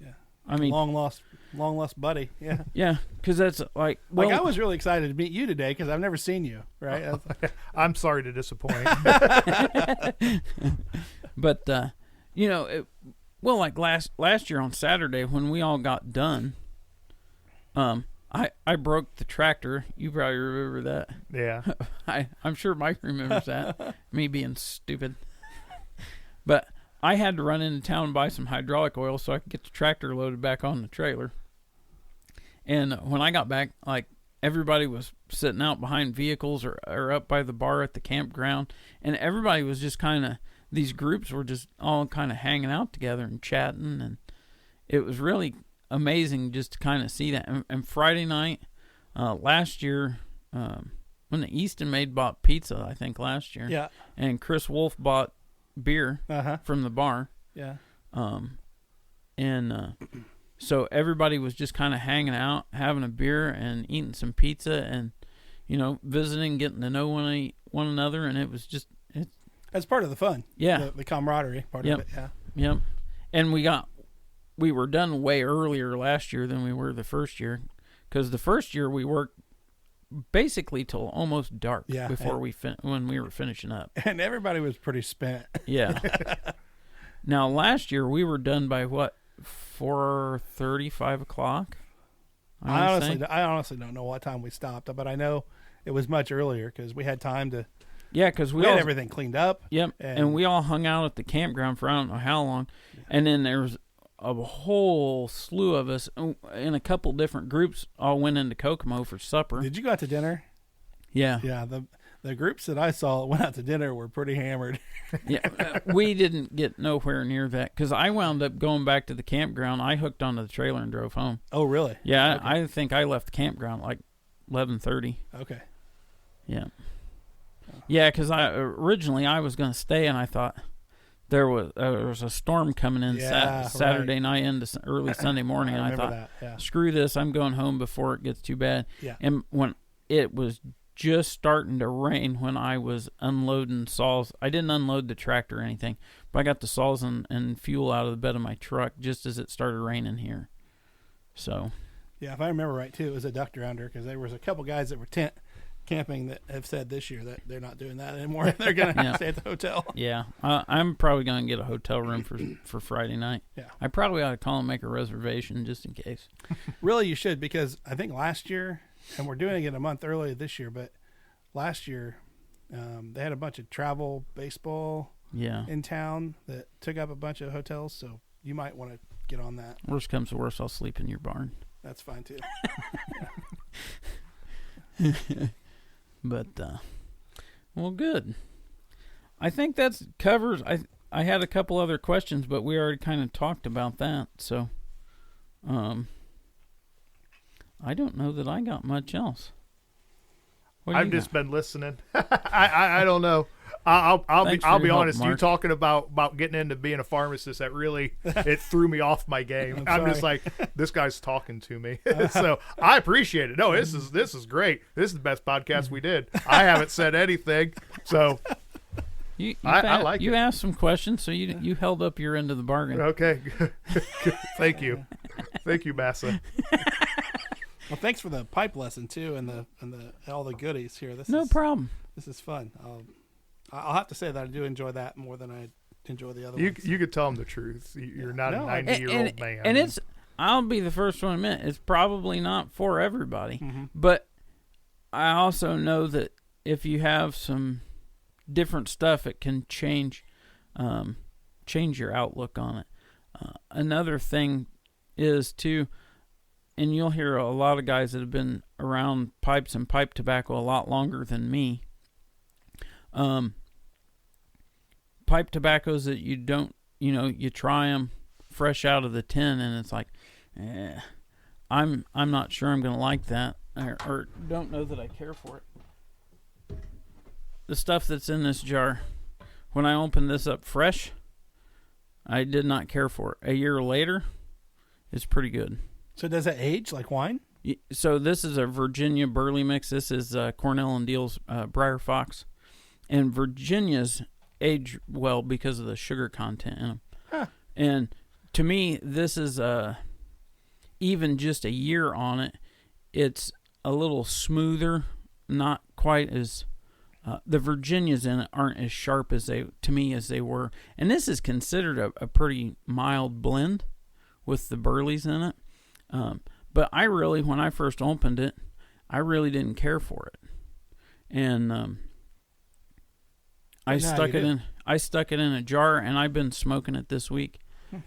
Yeah. I mean, long lost buddy. Yeah. Yeah, because that's like, well, like I was really excited to meet you today because I've never seen you. Right. I'm sorry to disappoint. But you know, like last year on Saturday when we all got done, I broke the tractor. You probably remember that. Yeah. I'm sure Mike remembers that. Me being stupid. But I had to run into town and buy some hydraulic oil so I could get the tractor loaded back on the trailer. And when I got back, like, everybody was sitting out behind vehicles or up by the bar at the campground. And everybody was just kind of, these groups were just all kind of hanging out together and chatting. And it was really amazing just to kind of see that. And Friday night, last year, when the Easton Maid bought pizza, I think last year. Yeah. And Chris Wolf bought beer from the bar. Yeah. So everybody was just kind of hanging out, having a beer and eating some pizza and, you know, visiting, getting to know one another. And it was just, that's part of the fun. Yeah. The camaraderie part of it. Yeah. Yep. And we were done way earlier last year than we were the first year. Because the first year we worked basically till almost dark before when we were finishing up. And everybody was pretty spent. Yeah. Now, last year we were done by what? 4:30, 5 o'clock. I honestly don't know what time we stopped, but I know it was much earlier because we had time to. Yeah, because we had everything cleaned up. Yep, and we all hung out at the campground for I don't know how long, and then there was a whole slew of us in a couple different groups all went into Kokomo for supper. Did you go out to dinner? Yeah. Yeah, the groups that I saw that went out to dinner were pretty hammered. Yeah, we didn't get nowhere near that because I wound up going back to the campground. I hooked onto the trailer and drove home. Oh, really? Yeah, okay. I think I left the campground like 11:30. Okay. Yeah. Yeah, because originally I was going to stay, and I thought there was a storm coming in Saturday night into early Sunday morning, and I thought, screw this, I'm going home before it gets too bad. Yeah. And when it was just starting to rain when I was unloading saws, I didn't unload the tractor or anything, but I got the saws and fuel out of the bed of my truck just as it started raining here. So. Yeah, if I remember right, too, it was a duck dounder because there was a couple guys that were tent camping that have said this year that they're not doing that anymore. They're going to stay at the hotel. Yeah. I'm probably going to get a hotel room for Friday night. Yeah. I probably ought to call and make a reservation just in case. Really, you should, because I think last year, and we're doing it a month early this year, but last year they had a bunch of travel baseball in town that took up a bunch of hotels, so you might want to get on that. Worst comes to worst, I'll sleep in your barn. That's fine, too. But, well, good. I think that covers. I had a couple other questions, but we already kind of talked about that. So, I don't know that I got much else. I've just been listening. I don't know. I'll be honest. Mark. You talking about getting into being a pharmacist, that really it threw me off my game. I'm just like, this guy's talking to me. So I appreciate it. No, this is great. This is the best podcast we did. I haven't said anything. So I like you it. asked some questions, so you held up your end of the bargain. Okay. Thank you. Thank you, Massa. Well, thanks for the pipe lesson too, and the all the goodies here. No problem. This is fun. I'll have to say that I do enjoy that more than I enjoy the other ones. You could tell them the truth. You're not a 90-year-old man. And I'll be the first one to admit, it's probably not for everybody. Mm-hmm. But I also know that if you have some different stuff, it can change your outlook on it. Another thing is too, and you'll hear a lot of guys that have been around pipes and pipe tobacco a lot longer than me. Pipe tobaccos that you don't, you try them fresh out of the tin, and it's like, I'm not sure I'm going to like that, or don't know that I care for it. The stuff that's in this jar, when I opened this up fresh, I did not care for it. A year later, it's pretty good. So does it age like wine? So this is a Virginia Burley mix. This is Cornell and Deal's Briar Fox. And Virginia's age well because of the sugar content in them. Huh. And to me, this is even just a year on it, it's a little smoother, not quite as... the Virginias in it aren't as sharp as they were. And this is considered a pretty mild blend with the Burleys in it. But I really, when I first opened it, I really didn't care for it. And I stuck it in a jar, and I've been smoking it this week.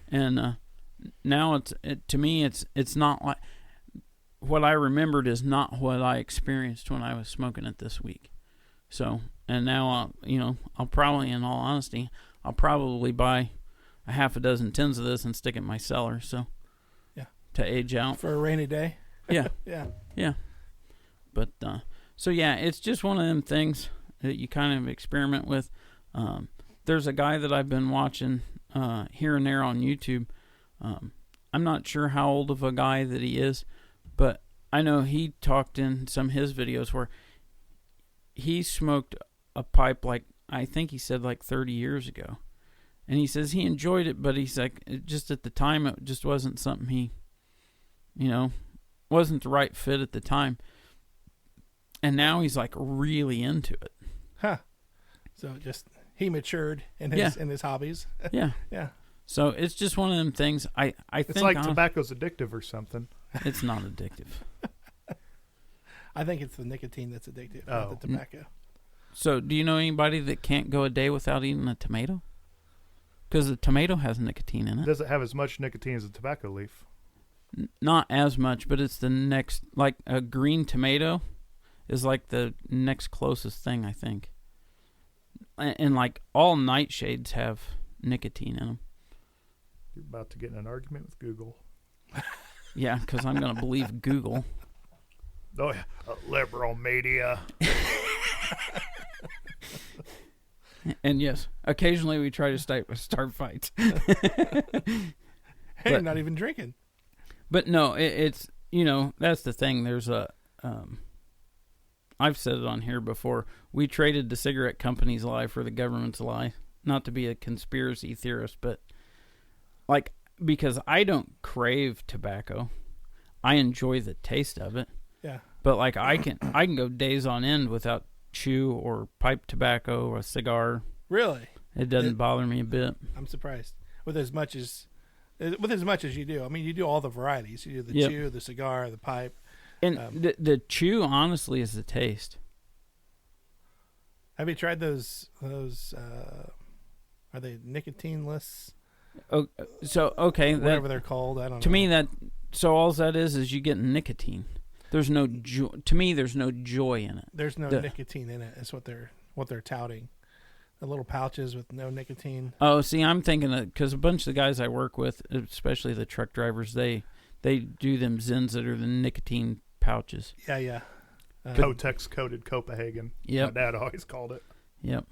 And now to me it's not like what I remembered is not what I experienced when I was smoking it this week. So, and now I'll probably, in all honesty, I'll probably buy a half a dozen tins of this and stick it in my cellar. So, yeah, to age out for a rainy day. Yeah, yeah. But so yeah, it's just one of them things that you kind of experiment with. There's a guy that I've been watching here and there on YouTube. I'm not sure how old of a guy that he is, but I know he talked in some of his videos where he smoked a pipe I think he said 30 years ago. And he says he enjoyed it, but he's like, just at the time, it just wasn't something he, wasn't the right fit at the time. And now he's really into it. Huh. So he matured in his hobbies. Yeah. Yeah. So it's just one of them things. I think it's like tobacco's addictive or something. It's not addictive. I think it's the nicotine that's addictive, not the tobacco. So do you know anybody that can't go a day without eating a tomato? Because the tomato has nicotine in it. Does it have as much nicotine as a tobacco leaf? Not as much, but it's the next, a green tomato is the next closest thing, I think. And all nightshades have nicotine in them. You're about to get in an argument with Google. Yeah, because I'm going to believe Google. Oh, yeah. Liberal media. And yes, occasionally we try to start fights. Hey, not even drinking. But no, it's, that's the thing. There's I've said it on here before. We traded the cigarette company's lie for the government's lie. Not to be a conspiracy theorist, but because I don't crave tobacco. I enjoy the taste of it. Yeah. But I can go days on end without chew or pipe tobacco or a cigar. Really? It doesn't bother me a bit. I'm surprised with as much as you do. I mean, you do all the varieties. You do the chew, the cigar, the pipe. And the chew, honestly, is the taste. Have you tried those? Are they nicotine-less? Oh, so okay, whatever they're called. I don't know. To me, all that is you get nicotine. There's no joy. To me, there's no joy in it. There's no nicotine in it. Is what they're touting. The little pouches with no nicotine. Oh, see, I'm thinking because a bunch of the guys I work with, especially the truck drivers, they do them Zins that are the nicotine pouches. Yeah. Kotex coated Copenhagen. Yep. My dad always called it. Yep.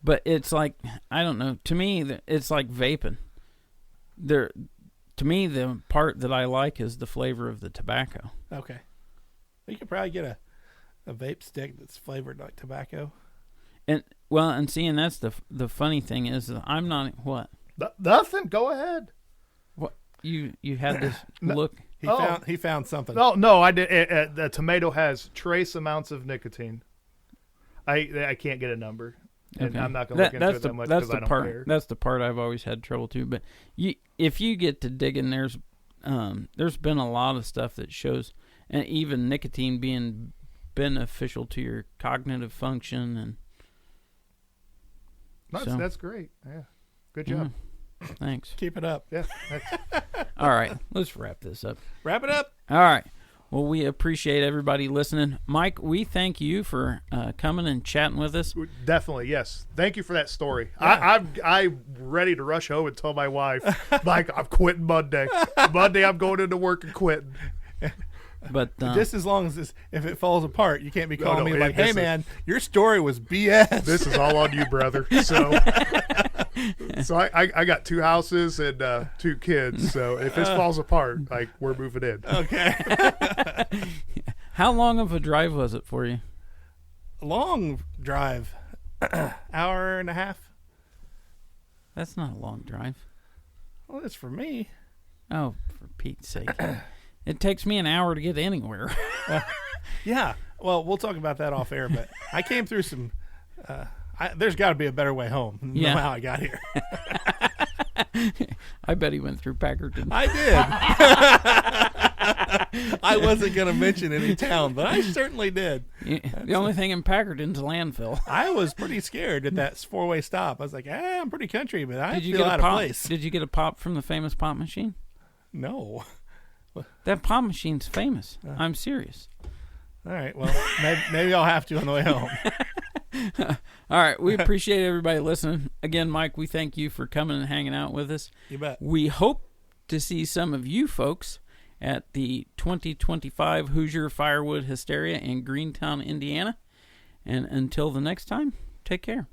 But it's I don't know. To me, it's like vaping. To me, the part that I like is the flavor of the tobacco. Okay. You could probably get a vape stick that's flavored like tobacco. And seeing that's the funny thing is that I'm not what. Nothing. Go ahead. What you had this look. He found something. No, I did. The tomato has trace amounts of nicotine. I can't get a number, and I'm not going to look into it that much because I don't care. That's the part I've always had trouble too. But if you get to digging, there's been a lot of stuff that shows, and even nicotine being beneficial to your cognitive function, and that's great. Yeah, good job. Thanks. Keep it up. Yeah. All right, let's wrap this up. Wrap it up. All right. Well, we appreciate everybody listening. Mike, we thank you for coming and chatting with us. Definitely, yes. Thank you for that story. Yeah. I'm ready to rush home and tell my wife, like, I'm quitting Monday. Monday, I'm going into work and quitting. But just as long as if it falls apart, you can't be calling me like, "Hey, man, your story was BS." This is all on you, brother. So I got 2 houses and 2 kids. So if this falls apart, like, we're moving in. Okay. How long of a drive was it for you? Long drive, hour and a half. That's not a long drive. Well, it's for me. Oh, for Pete's sake. It takes me an hour to get anywhere. Yeah. Well, we'll talk about that off air, but I came through some there's got to be a better way home than how I got here. I bet he went through Packerton. I did. I wasn't going to mention any town, but I certainly did. The only thing in Packerton's a landfill. I was pretty scared at that 4-way stop. I was like, I'm pretty country, but I feel out of of place. Did you get a pop from the famous pop machine? No. That pop machine's famous. I'm serious. All right. Well, maybe I'll have to on the way home. All right. We appreciate everybody listening. Again, Mike, we thank you for coming and hanging out with us. You bet. We hope to see some of you folks at the 2025 Hoosier Firewood Hysteria in Greentown, Indiana. And until the next time, take care.